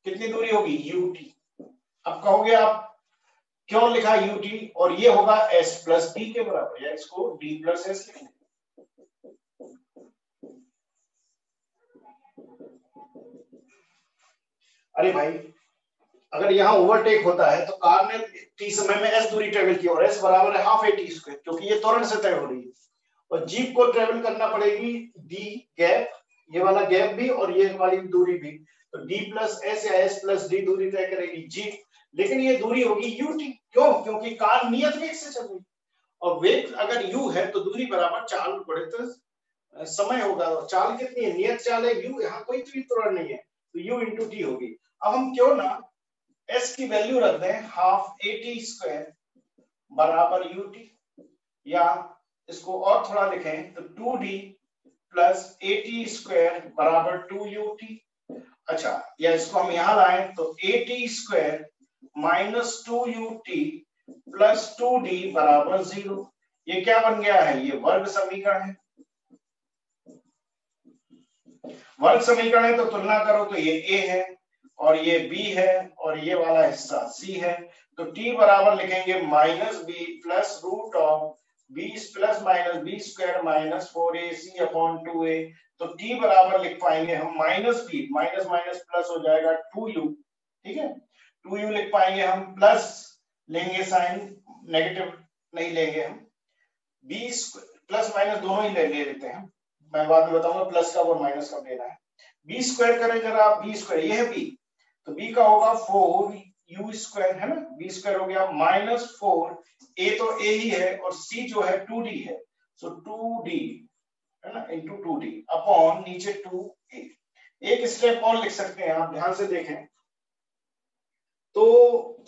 कितनी दूरी होगी, यूटी। अब कहोगे आप क्यों लिखा यूटी, और ये होगा एस प्लस डी के बराबर, या इसको डी प्लस एस लिखेंगे। अरे भाई, अगर यहाँ ओवरटेक होता है तो कार ने टी समय में एस दूरी ट्रेवल की, और एस बराबर है हाफ ए टी स्क्वायर, क्योंकि ये त्वरण से तय हो रही है। और जीप को ट्रेवल करना पड़ेगी डी गैप, ये वाला गैप भी और ये वाली दूरी भी। तो डी प्लस एस या एस प्लस डी दूरी तय करेगी जीप, लेकिन ये दूरी होगी यूटी। क्यों, क्योंकि कार नियत वेग से चल रही, और वेग अगर यू है तो दूरी बराबर चाल बढ़े तो समय होगा। चाल कितनी है, नियत चाल है यू, यहाँ कोई त्वरण नहीं है, तो यू इंटू टी होगी। अब हम क्यों ना एस की वैल्यू रख दें हाफ ए टी स्क्वायर बराबर यूटी, या इसको और थोड़ा लिखें तो 2d plus A T square बराबर 2ut। अच्छा, या इसको हम यहां लाएं तो A T square minus 2ut plus 2d बराबर 0। ये क्या बन गया है, ये वर्ग समीकरण है। वर्ग समीकरण है तो तुलना करो तो ये a है और ये b है और ये वाला हिस्सा c है। तो t बराबर लिखेंगे minus B plus root of B plus minus B square minus 4ac upon 2a, तो t बराबर लिख पाएंगे हम minus B, minus minus plus हो जाएगा 2u, ठीक है, 2u लिख पाएंगे हम, प्लस लेंगे साइन, नेगेटिव नहीं लेंगे हम, बी प्लस माइनस दोनों ही ले लेते हैं, मैं बाद में बताऊंगा प्लस का और माइनस का लेना है। बी स्क्वायर करें जरा, बी स्क्वायर ये है बी, तो बी का होगा 4u स्क्वायर, है ना, बी स्क्वायर हो गया माइनस 4, ए तो ए ही है और सी जो है 2d है, सो 2d है ना इंटू 2d अपॉन नीचे 2a। एक स्टेप और लिख सकते हैं, आप ध्यान से देखें तो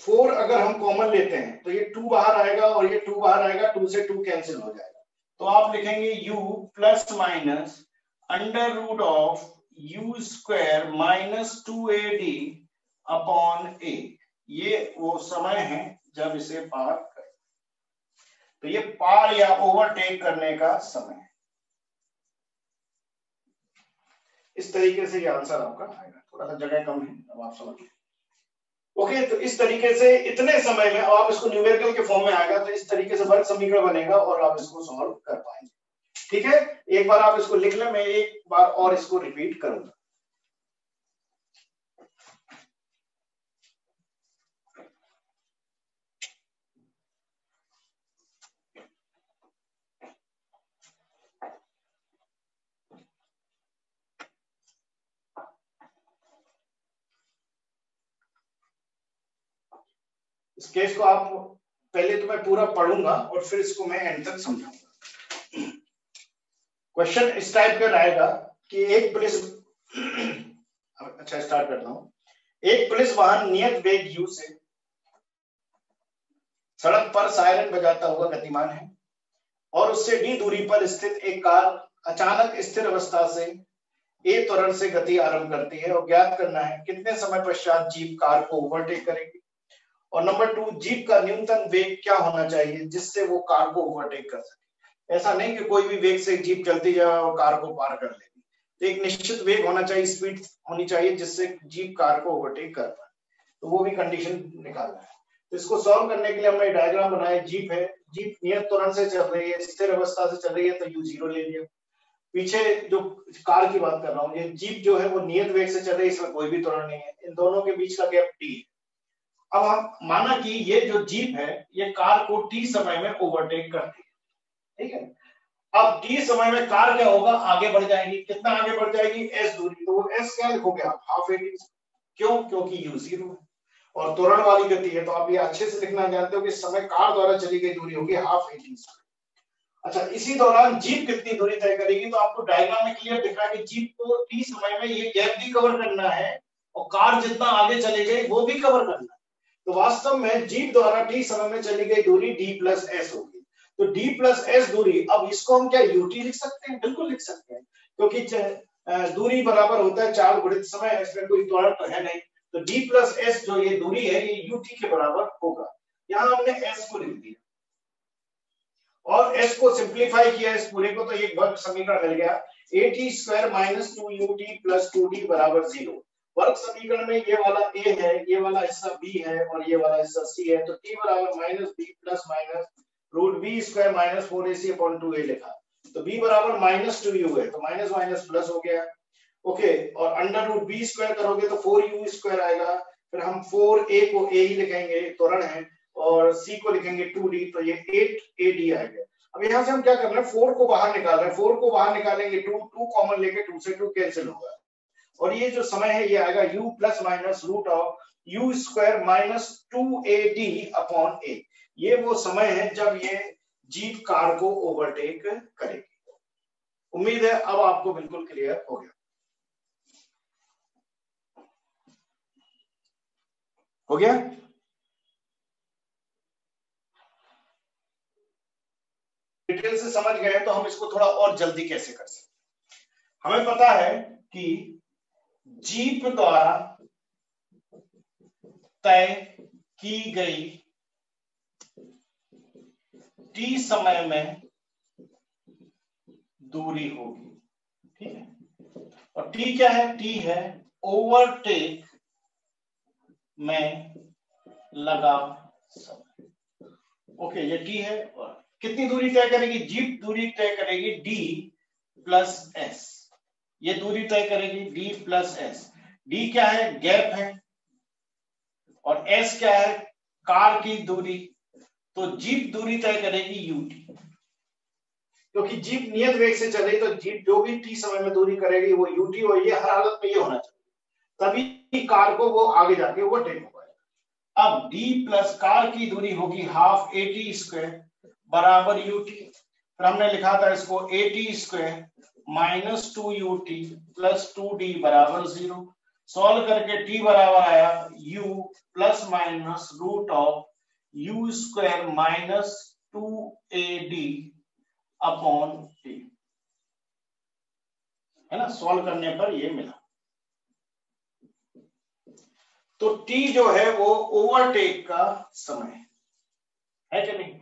4 अगर हम कॉमन लेते हैं तो ये 2 बाहर आएगा और ये 2 बाहर आएगा, 2 से 2 कैंसिल हो जाएगा, तो आप लिखेंगे u plus minus under root of u square minus 2ad upon a। ये वो समय है जब इसे पार करें, तो ये पार या ओवरटेक करने का समय है। इस तरीके से ये आंसर आपका आएगा, थोड़ा सा जगह कम है, अब आप समझिए। ओके, तो इस तरीके से इतने समय में आप इसको न्यूमेरिकल के फॉर्म में आएगा, तो इस तरीके से वर्ग समीकरण बनेगा और आप इसको सॉल्व कर पाएंगे। ठीक है, एक बार आप इसको लिख लें, मैं एक बार और इसको रिपीट करूंगा। इस केस को आप पहले तो मैं पूरा पढ़ूंगा और फिर इसको मैं एंड तक समझाऊंगा। क्वेश्चन इस टाइप का रहेगा कि एक पुलिस अच्छा स्टार्ट करता हूं। एक पुलिस वाहन नियत वेग u से सड़क पर सायरन बजाता हुआ गतिमान है और उससे d दूरी पर स्थित एक कार अचानक स्थिर अवस्था से a त्वरण से गति आरंभ करती है और ज्ञात करना है कितने समय पश्चात जीप कार को ओवरटेक करेगी। और नंबर 2, जीप का न्यूनतम वेग क्या होना चाहिए जिससे वो कार को ओवरटेक कर सके। ऐसा नहीं कि कोई भी वेग से जीप चलती जाए और कार को पार कर लेगी, तो एक निश्चित वेग होना चाहिए, स्पीड होनी चाहिए जिससे जीप कार को ओवरटेक कर पाए, तो वो भी कंडीशन निकालना है। तो इसको सॉल्व करने के लिए हमने डायग्राम बनाया, जीप है, जीप नियत त्वरण से चल रही है, स्थिर अवस्था से चल रही है, तो u0 ले लिया। पीछे जो कार की बात कर रहा हूँ, ये जीप जो है वो नियत वेग से चल रही है, इसमें कोई भी त्वरण नहीं है, इन दोनों के बीच का गैप t है। अब हम माना कि ये जो जीप है ये कार को t समय में ओवरटेक करती है, ठीक है। अब t समय में कार क्या होगा, आगे बढ़ जाएगी, कितना आगे बढ़ जाएगी, s दूरी, तो वो s क्या लिखोगे आप, हाफ at, क्यों, क्योंकि u0 है और त्वरण वाली गति है, तो आप ये अच्छे से लिखना जानते हो कि समय कार द्वारा चली गई दूरी होगी हाफ at। अच्छा, इसी दौरान जीप कितनी दूरी तय करेगी, तो आपको डायग्राम में क्लियर दिख रहा है कि जीप को t समय में ये गैप भी कवर करना है और कार जितना आगे चली गई वो भी कवर करना है। तो वास्तव में जीप द्वारा t समय में चली गई दूरी d प्लस s होगी, तो d प्लस s दूरी, अब इसको हम क्या ut लिख सकते हैं, बिल्कुल लिख सकते हैं, क्योंकि दूरी बराबर होता है 4 गुणित समय, इसमें कोई त्वरण तो है नहीं, तो d प्लस s जो ये दूरी है ये ut के बराबर होगा। यहाँ हमने s को लिख दिया और s को सिंप्लीफाई किया इस पूरे को, तो ये वर्ग समीकरण मिल गया, at square minus 2ut plus 2d बराबर 0। वर्ग समीकरण में ये वाला a है, ये वाला हिस्सा b है और ये वाला हिस्सा c है, तो t बराबर minus b plus minus root b square minus 4ac upon 2a लिखा, तो b बराबर माइनस 2u है, तो माइनस माइनस प्लस हो गया। ओके, और अंडर रूट b स्क्वायर करोगे तो 4u स्क्वायर आएगा, फिर हम 4a को a ही लिखेंगे, त्वरण है, और c को लिखेंगे 2d, तो ये 8ad आएगा। अब यहाँ से हम क्या करना है, 4 को बाहर निकाल रहे हैं, 4 को बाहर निकालेंगे 2 कॉमन लेके 2 से 2 कैंसिल होगा, और ये जो समय है ये आएगा u plus minus root of u square minus 2ad upon a। ये वो समय है जब ये जीप कार को ओवरटेक करेगी। उम्मीद है अब आपको बिल्कुल क्लियर हो गया। हो गया? डिटेल से समझ गए तो हम इसको थोड़ा और जल्दी कैसे कर सकते। हमें पता है कि जीप द्वारा तय की गई t समय में दूरी होगी, ठीक है, और t क्या है, t है ओवरटेक में लगा समय। ओके, ये t है और कितनी दूरी तय करेगी? जीप दूरी तय करेगी d प्लस s, ये दूरी तय करेगी d प्लस s। d क्या है? गैप है, और s क्या है? कार की दूरी। तो जीप दूरी तय करेगी ut, क्योंकि जीप नियत वेग से चल रही, तो जीप जो भी t समय में दूरी करेगी वो ut, और ये हर हालत में ये होना चाहिए, तभी कार को वो आगे जाके ओवरटेक हो पाएगा। अब d प्लस कार की दूरी होगी हाफ at स्क्वायर बराबर ut। फिर हमने लिखा था इसको at square minus 2ut plus 2d बराबर 0। सॉल्व करके t बराबर आया u plus minus root of u square minus 2ad upon t, है ना। सॉल्व करने पर ये मिला। तो t जो है वो ओवरटेक का समय है कि नहीं।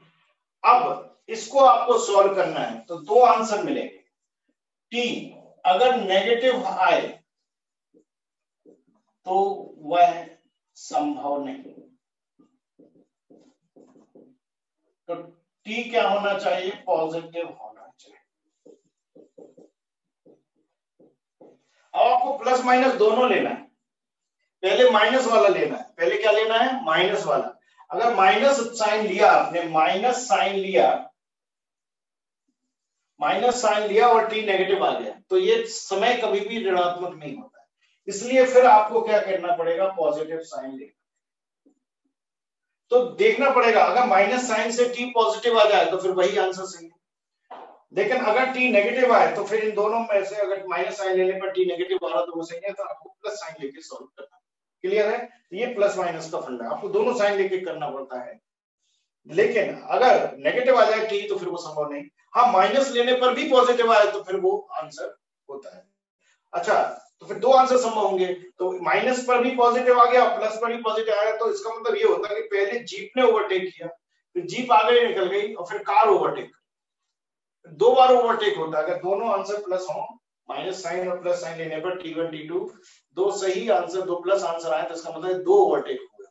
अब इसको आपको सॉल्व करना है, तो दो आंसर मिलेंगे। t अगर नेगेटिव आए तो वह संभव नहीं, तो t क्या होना चाहिए? पॉजिटिव होना चाहिए। अब आपको प्लस माइनस दोनों लेना है। पहले माइनस वाला लेना है, पहले क्या लेना है? माइनस वाला। अगर माइनस साइन लिया आपने, माइनस साइन लिया और t नेगेटिव आ गया, तो ये समय कभी भी ऋणात्मक नहीं होता है, इसलिए फिर आपको क्या करना पड़ेगा? पॉजिटिव साइन लेना। तो देखना पड़ेगा, अगर माइनस साइन से t पॉजिटिव आ जाए तो फिर वही आंसर सही है, लेकिन अगर t नेगेटिव आए तो फिर इन दोनों में से अगर माइनस साइन लेने पर t नेगेटिव आ रहा तो वो सही है, तो आपको प्लस साइन लेके सॉल्व करना। क्लियर है? ये प्लस माइनस का फंडा है, आपको दोनों साइन लेके करना पड़ता है, लेकिन अगर नेगेटिव आ जाए t तो फिर वो संभव नहीं। हाँ, माइनस लेने पर भी पॉजिटिव आए तो फिर वो आंसर होता है। अच्छा, तो फिर दो आंसर संभव होंगे, तो माइनस पर भी पॉजिटिव आ गया, प्लस पर भी पॉजिटिव आया, तो इसका मतलब ये होता है कि पहले जीप ने ओवरटेक किया, फिर जीप आगे निकल गई और फिर कार ओवरटेक। दो बार ओवरटेक होता है। अगर दोनों आंसर प्लस हो, माइनस साइन और प्लस साइन लेने पर t1 t2 दो सही आंसर, दो प्लस आंसर आए, तो इसका मतलब दो ओवरटेक हुए।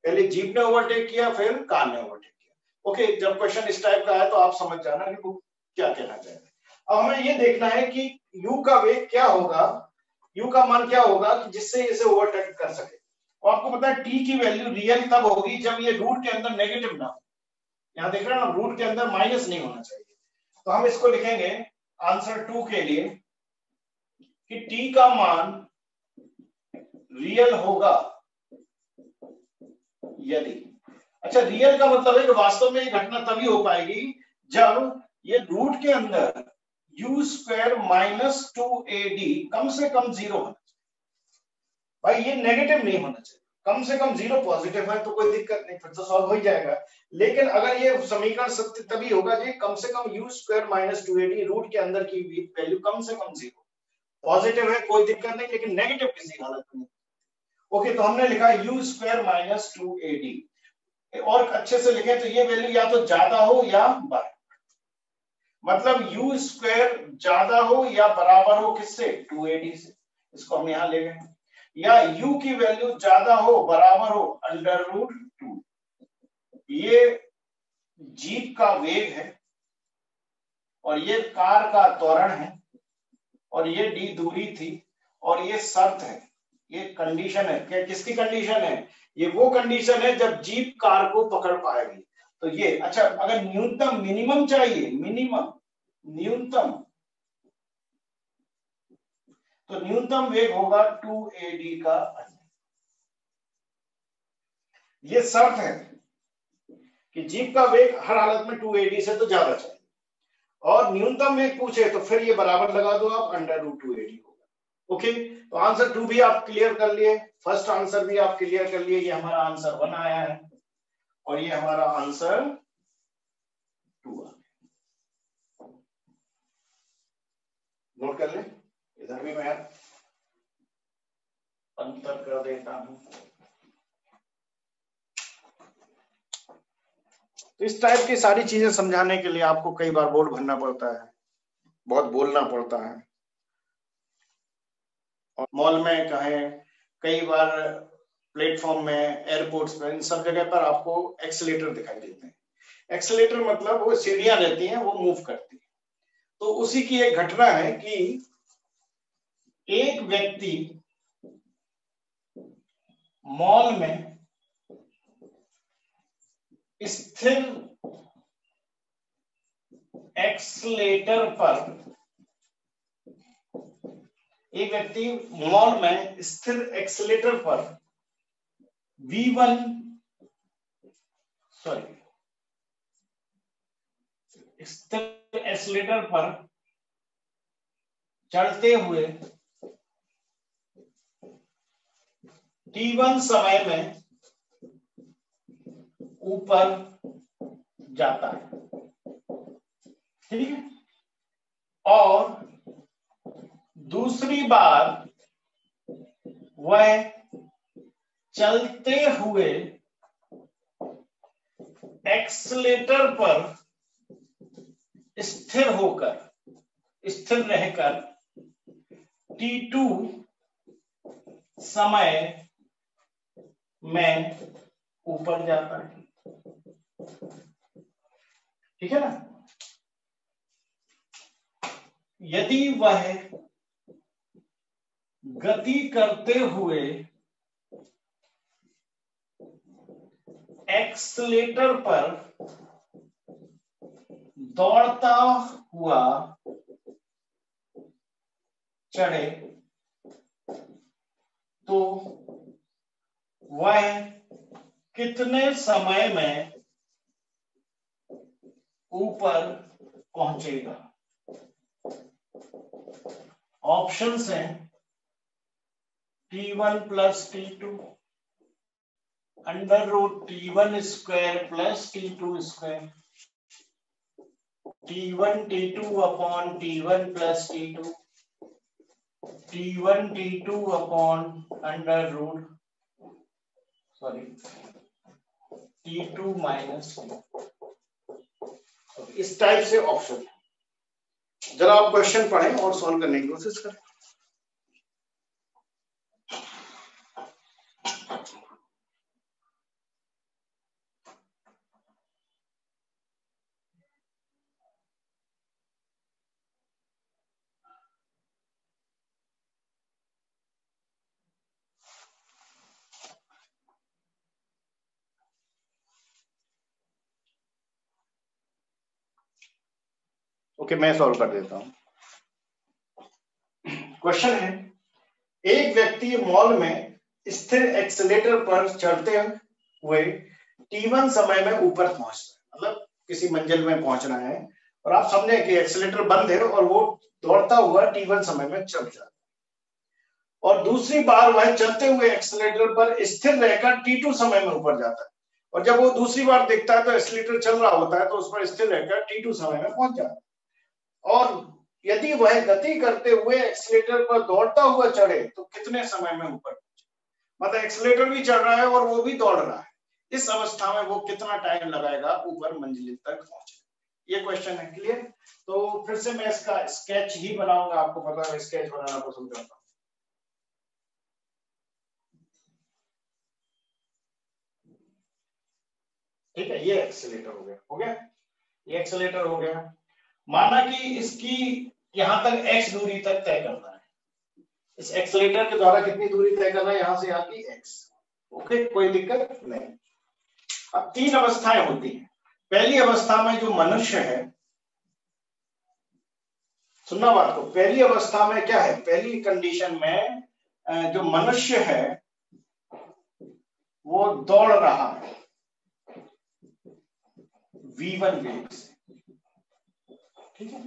पहले जीप ने ओवरटेक किया, फिर कार ने ओवरटेक किया। ओके, जब क्वेश्चन इस टाइप का है तो आप समझ जाना कि वो क्या कहना चाह रहे हैं। अब हमें ये देखना है कि u का वेग क्या होगा, u का मान क्या होगा कि जिससे इसे ओवरटेक कर सके। और आपको पता है t की वैल्यू रियल तब होगी जब ये रूट के अंदर नेगेटिव ना हो। यहां देख रहे हैं ना, रूट के अंदर माइनस नहीं होना चाहिए। तो हम इसको लिखेंगे आंसर 2 के लिए कि t का मान रियल होगा यदि, अच्छा रियल का मतलब है कि वास्तव में ये घटना तभी हो पाएगी जब ये रूट के अंदर u स्क्वायर माइनस 2ad कम से कम 0 होना चाहिए। भाई ये नेगेटिव नहीं होना चाहिए, कम से कम 0 पॉजिटिव है तो कोई दिक्कत नहीं, फिर तो सॉल्व हो ही जाएगा। लेकिन अगर ये समीकरण सत्य तभी होगा जी कम से कम u square minus 2ad root के अंदर की वैल्यू कम से कम 0 पॉजिटिव है, कोई दिक्कत नहीं, लेकिन नेगेटिव किसी हालत में। ओके, तो हमने लिखा u स्क्वायर माइनस 2ad, और अच्छे से लिखें तो ये वैल्यू या तो ज्यादा हो या बराबर, मतलब u स्क्वायर ज्यादा हो या बराबर हो किससे? 2ad से। इसको हम यहां ले गए, या u की वैल्यू ज्यादा हो बराबर हो अंडर रूट 2। ये जीप का वेग है और ये कार का त्वरण है और ये d दूरी थी और ये शर्त है, ये कंडीशन है। क्या किसकी कंडीशन है? ये वो कंडीशन है जब जीप कार को पकड़ पाएगी। तो ये अच्छा, अगर न्यूनतम मिनिमम चाहिए, मिनिमम न्यूनतम, तो न्यूनतम वेग होगा 2ad का। ये शर्त है कि जीप का वेग हर हालत में 2ad से तो ज्यादा चाहिए, और न्यूनतम वेग पूछे तो फिर ये बराबर लगा दो आप, अंडर रूट 2ad होगा। ओके, तो आंसर 2 भी आप क्लियर कर लिए, फर्स्ट आंसर भी आप क्लियर कर लिए। ये हमारा आंसर 1 आया है और ये हमारा आंसर 2 आ गया। नोट कर ले, इधर भी मैं अंतर कर देता हूं। तो इस टाइप की सारी चीजें समझाने के लिए आपको कई बार बोर्ड भरना पड़ता है, बहुत बोलना पड़ता है। और मॉल में कहें, कई बार प्लेटफॉर्म में, एयरपोर्ट्स में, इन सब जगह पर आपको एक्सीलेटर दिखाई देते हैं। एक्सेलेरेटर मतलब वो सीढ़ियां रहती हैं, वो मूव करती है। तो उसी की एक घटना है कि एक व्यक्ति मॉल में स्थिर एक्सेलेरेटर पर, एक व्यक्ति मॉल में स्थिर एक्सेलेरेटर पर स्थिर एक्सेलेरेटर पर चढ़ते हुए t1 समय में ऊपर जाता है, ठीक है। और दूसरी बार वह चलते हुए एक्सेलेरेटर पर स्थिर रहकर t2 समय में ऊपर जाता है, ठीक है ना। यदि वह गति करते हुए एक्सेलेरेटर पर दौड़ता हुआ चढ़े तो वह कितने समय में ऊपर पहुंचेगा? ऑप्शंस हैं t1 plus t2 under root t1 square plus t2 square, t1 t2 upon t1 plus t2, t1 t2 upon under root t2 minus t। इस टाइप से ऑप्शन है। जरा आप क्वेश्चन पढ़ें और सॉल्व करने की कोशिश करें। ओके, मैं सॉल्व कर देता हूं। क्वेश्चन है, एक व्यक्ति मॉल में स्थिर एक्सेलेरेटर पर चढ़ते हुए t1 समय में ऊपर पहुंचता है, मतलब किसी मंजिल में पहुंचना है और आप समझे कि एक्सेलेरेटर बंद है और वो दौड़ता हुआ t1 समय में चढ़ जाता है। और दूसरी बार वह चलते हुए एक्सेलेरेटर पर स्थिर रहकर t2 समय में ऊपर जाता है, और जब वो दूसरी बार देखता है तो एक्सेलेरेटर चल रहा होता है तो उस पर स्थिर रहकर t2 समय में पहुंच जाता है। और यदि वह गति करते हुए एक्सेलेरेटर पर दौड़ता हुआ चढ़े तो कितने समय में ऊपर पहुंचे? मतलब एक्सेलेरेटर भी चढ़ रहा है और वो भी दौड़ रहा है, इस अवस्था में वो कितना टाइम लगाएगा ऊपर मंजिल तक पहुंचे? ये क्वेश्चन है। क्लियर? तो फिर से मैं इसका स्केच ही बनाऊंगा, आपको पता है स्केच बनाना पसंद करता हूं। ठीक है, ये एक्सेलेरेटर हो गया, ये एक्सेलेरेटर हो गया। माना कि इसकी यहां तक x दूरी तक तय करना है, इस एक्सेलेरेटर के द्वारा कितनी दूरी तय करना है, यहां से यहां की x। ओके, कोई दिक्कत नहीं। अब तीन अवस्थाएं होती हैं। पहली अवस्था में जो मनुष्य है, सुनना बात को, पहली अवस्था में क्या है, पहली कंडीशन में जो मनुष्य है वो दौड़ रहा है v1 वेग से, ठीक है।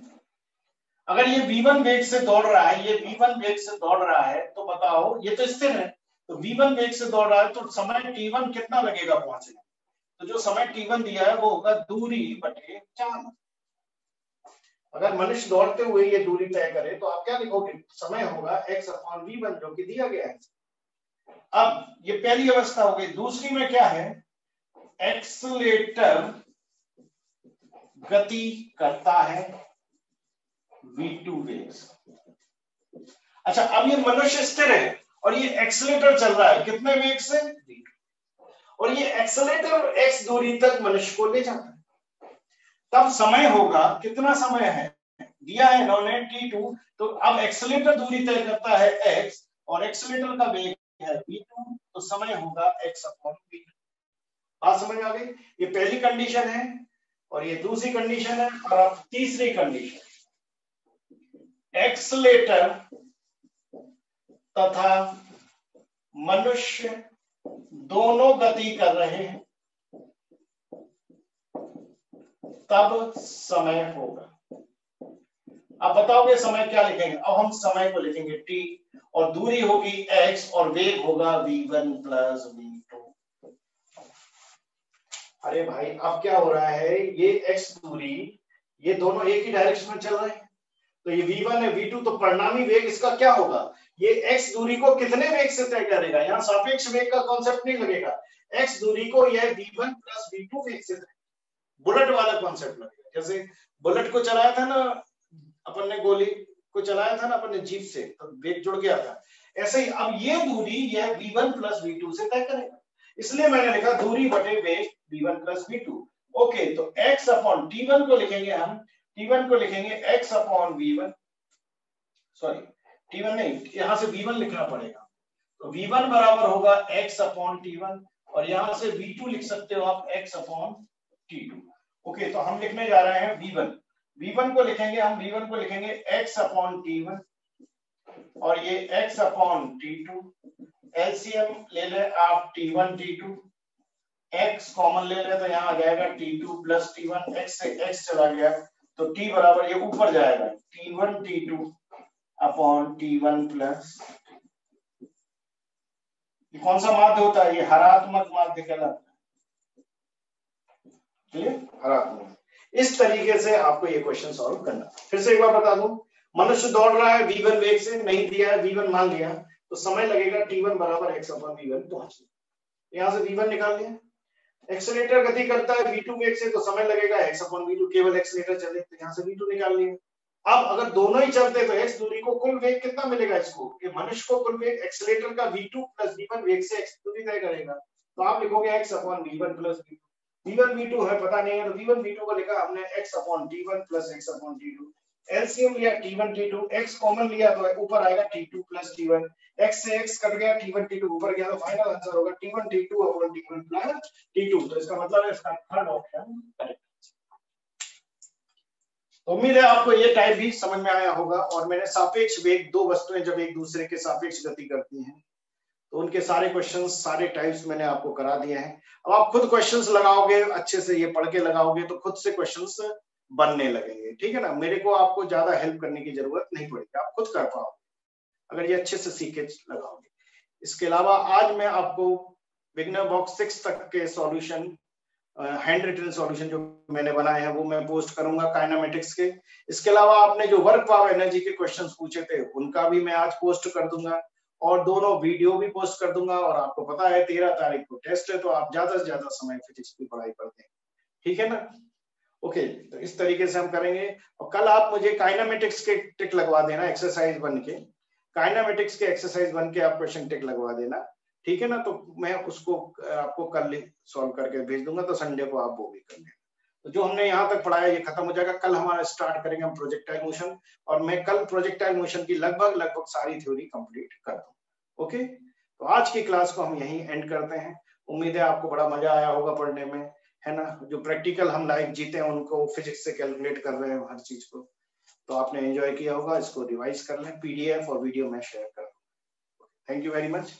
अगर ये v1 वेग से दौड़ रहा है, ये v1 वेग से दौड़ रहा है, तो बताओ, ये तो स्थिर है, तो v1 वेग से दौड़ रहा है तो समय t1 कितना लगेगा पहुंचने? तो जो समय t1 दिया है वो होगा दूरी बटे 4। अगर मनुष्य दौड़ते हुए ये दूरी तय करे तो आप क्या लिखोगे? समय होगा x अपॉन v1 जो कि दिया गया है। अब ये पहली अवस्था हो गई। दूसरी में क्या है, एक्सेलेरेटर गति करता है v2 वेग से। अच्छा, अब ये मनुष्य स्थिर है और ये एक्सेलेरेटर चल रहा है कितने वेग से? v2। और ये एक्सेलेरेटर x दूरी तक मनुष्य को ले जाता है। तब समय होगा, कितना समय है दिया है इन्होंने t2, तो अब एक्सेलेरेटर दूरी तय करता है x और एक्सेलेरेटर का वेग है v2, तो समय होगा x अपॉन v2। बात समझ में आ गई? ये पहली कंडीशन है और ये दूसरी कंडीशन है। और अब तीसरी कंडीशन, एक्सेलेरेटर तथा मनुष्य दोनों गति कर रहे हैं तब समय होगा। अब बताओगे समय क्या लिखेंगे? अब हम समय को लिखेंगे t और दूरी होगी x और वेग होगा v1 प्लस v2। अरे भाई अब क्या हो रहा है, ये x दूरी, ये दोनों एक ही डायरेक्शन में चल रहे हैं, तो ये v1 है v2, तो परिणामी वेग इसका क्या होगा? ये x दूरी को कितने वेग से तय करेगा? यहाँ सापेक्ष वेग का कॉन्सेप्ट नहीं लगेगा, x दूरी को यह v1 प्लस v2 वेग से, बुलेट वाला कॉन्सेप्ट लगेगा। जैसे बुलेट को चलाया था ना अपन ने, गोली को चलाया था ना अपन ने जीप से, तो वेग जुड़ गया था। ऐसे ही अब ये दूरी यह v1 प्लस v2 से तय करेगा, इसलिए मैंने लिखा दूरी बटे वेग v1 प्लस v2। ओके, तो x अपॉन t1 को लिखेंगे हम, t1 को लिखेंगे x upon v1, sorry t1 नहीं, यहां से v1 लिखना पड़ेगा, तो v1 बराबर होगा x अपॉन t1 और यहां से v2 लिख सकते हो आप x अपॉन t2। ओके, तो हम लिखने जा रहे हैं v1 को लिखेंगे हम, v1 को लिखेंगे x अपॉन t1 और ये x अपॉन t2। एलसीएम ले ले आप t1 t2, x कॉमन ले ले तो यहाँ आ जाएगा t2 प्लस t1, x से x चला गया तो t बराबर ये ऊपर जाएगा t1 t2 upon t1 plus, ये कौन सा माध्य होता है? ये हरात्मक माध्य कहलाता है, हरात्मक। इस तरीके से आपको ये क्वेश्चन सॉल्व करना। फिर से एक बार बता दूं, मनुष्य दौड़ रहा है v1 वेग से, नहीं दिया है v1 मान लिया, तो समय लगेगा t1 बराबर x अपॉन v1 पहुंचने, यहां से v1 निकाल लिया। एक्सेलेरेटर गति करता है v2 वेग से, तो समय लगेगा x अपॉन v2, केवल एक्सेलेरेटर चले तो यहां से v2 निकाल लिया। अब अगर दोनों ही चलते तो x दूरी को कुल वेग कितना मिलेगा? इसको, ये मनुष्य को कुल वेग एक्सेलेरेटर का v2 प्लस v1 वेग से x दूरी तय करेगा, तो आप लिखोगे x upon v1 plus v2। v1 v2 है पता नहीं है, तो v1 v2 को लिखा हमने x upon t1 plus x upon t2। LCM लिया t1 t2, x कॉमन लिया तो ऊपर आएगा t2 प्लस t1, x से x कट गया, t1 t2 ऊपर गया, तो फाइनल आंसर होगा t1 t2 upon t1 plus t2। तो इसका मतलब है इसका थर्ड ऑप्शन करेक्ट। उम्मीद है आपको ये टाइप भी समझ में आया होगा। और मैंने सापेक्ष वेग, दो वस्तुएं जब एक दूसरे के सापेक्ष गति करती हैं तो उनके सारे क्वेश्चंस, सारे टाइप्स मैंने आपको करा दिए हैं। अब आप खुद क्वेश्चंस लगाओगे, अच्छे से ये पढ़ के लगाओगे तो खुद से क्वेश्चंस बनने लगेंगे, ठीक है ना। मेरे को आपको ज्यादा हेल्प करने की जरूरत नहीं पड़ेगी, आप खुद कर पाओगे अगर ये अच्छे से सीख के लगाओगे। इसके अलावा आज मैं आपको बिगिनर बॉक्स 6 तक के सॉल्यूशन, हैंड रिटन सॉल्यूशन जो मैंने बनाए हैं वो मैं पोस्ट करूंगा काइनेमेटिक्स के। इसके अलावा आपने जो वर्क पावर एनर्जी के क्वेश्चंस पूछे थे उनका भी मैं आज पोस्ट कर दूंगा और दोनों वीडियो भी पोस्ट कर दूंगा। और आपको पता है 13 तारीख को टेस्ट है, तो आप ज्यादा से ज्यादा समय फिजिक्स की पढ़ाई करते हैं, ठीक है ना। ओके, तो इस तरीके से हम करेंगे। और कल आप मुझे काइनेमेटिक्स के टिक लगवा देना, एक्सरसाइज 1 के, काइनेमेटिक्स के एक्सरसाइज 1 के आप क्वेश्चन टिक लगवा देना, ठीक है ना। तो मैं उसको आपको कल सॉल्व करके भेज दूंगा, तो संडे को आप वो भी कर लेना। तो जो हमने यहाँ तक पढ़ाया ये खत्म हो जाएगा। कल हमारा स्टार्ट करेंगे हम प्रोजेक्टाइल मोशन, और मैं कल प्रोजेक्टाइल मोशन की लगभग सारी थ्योरी कंप्लीट कर दूं। ओके, तो आज की क्लास को हम यहीं एंड करते हैं। उम्मीद है आपको बड़ा मजा आया होगा पढ़ने में, है ना। जो प्रैक्टिकल हम लाइव जीते हैं उनको फिजिक्स से कैलकुलेट कर रहे हैं हर चीज को, तो आपने एंजॉय किया होगा। इसको रिवाइज कर लें, पीडीएफ और वीडियो मैं शेयर कर दूं। Thank you very much.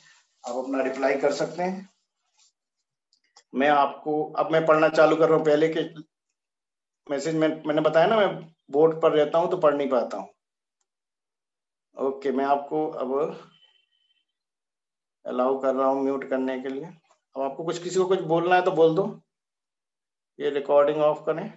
आप अपना रिप्लाई कर सकते हैं। मैं आपको, अब मैं पढ़ना चालू कर रहा हूँ। पहले के मैसेज में मैंने बताया ना, मैं बोर्ड पर रहता हूँ तो पढ़ नहीं पाता हूँ। ओके, मैं आपको अब अलाउ कर रहा हूँ म्यूट करने के लिए। अब आपको कुछ, किसी को कुछ बोलना है तो बोल दो। ये रिकॉर्डिंग ऑफ करें।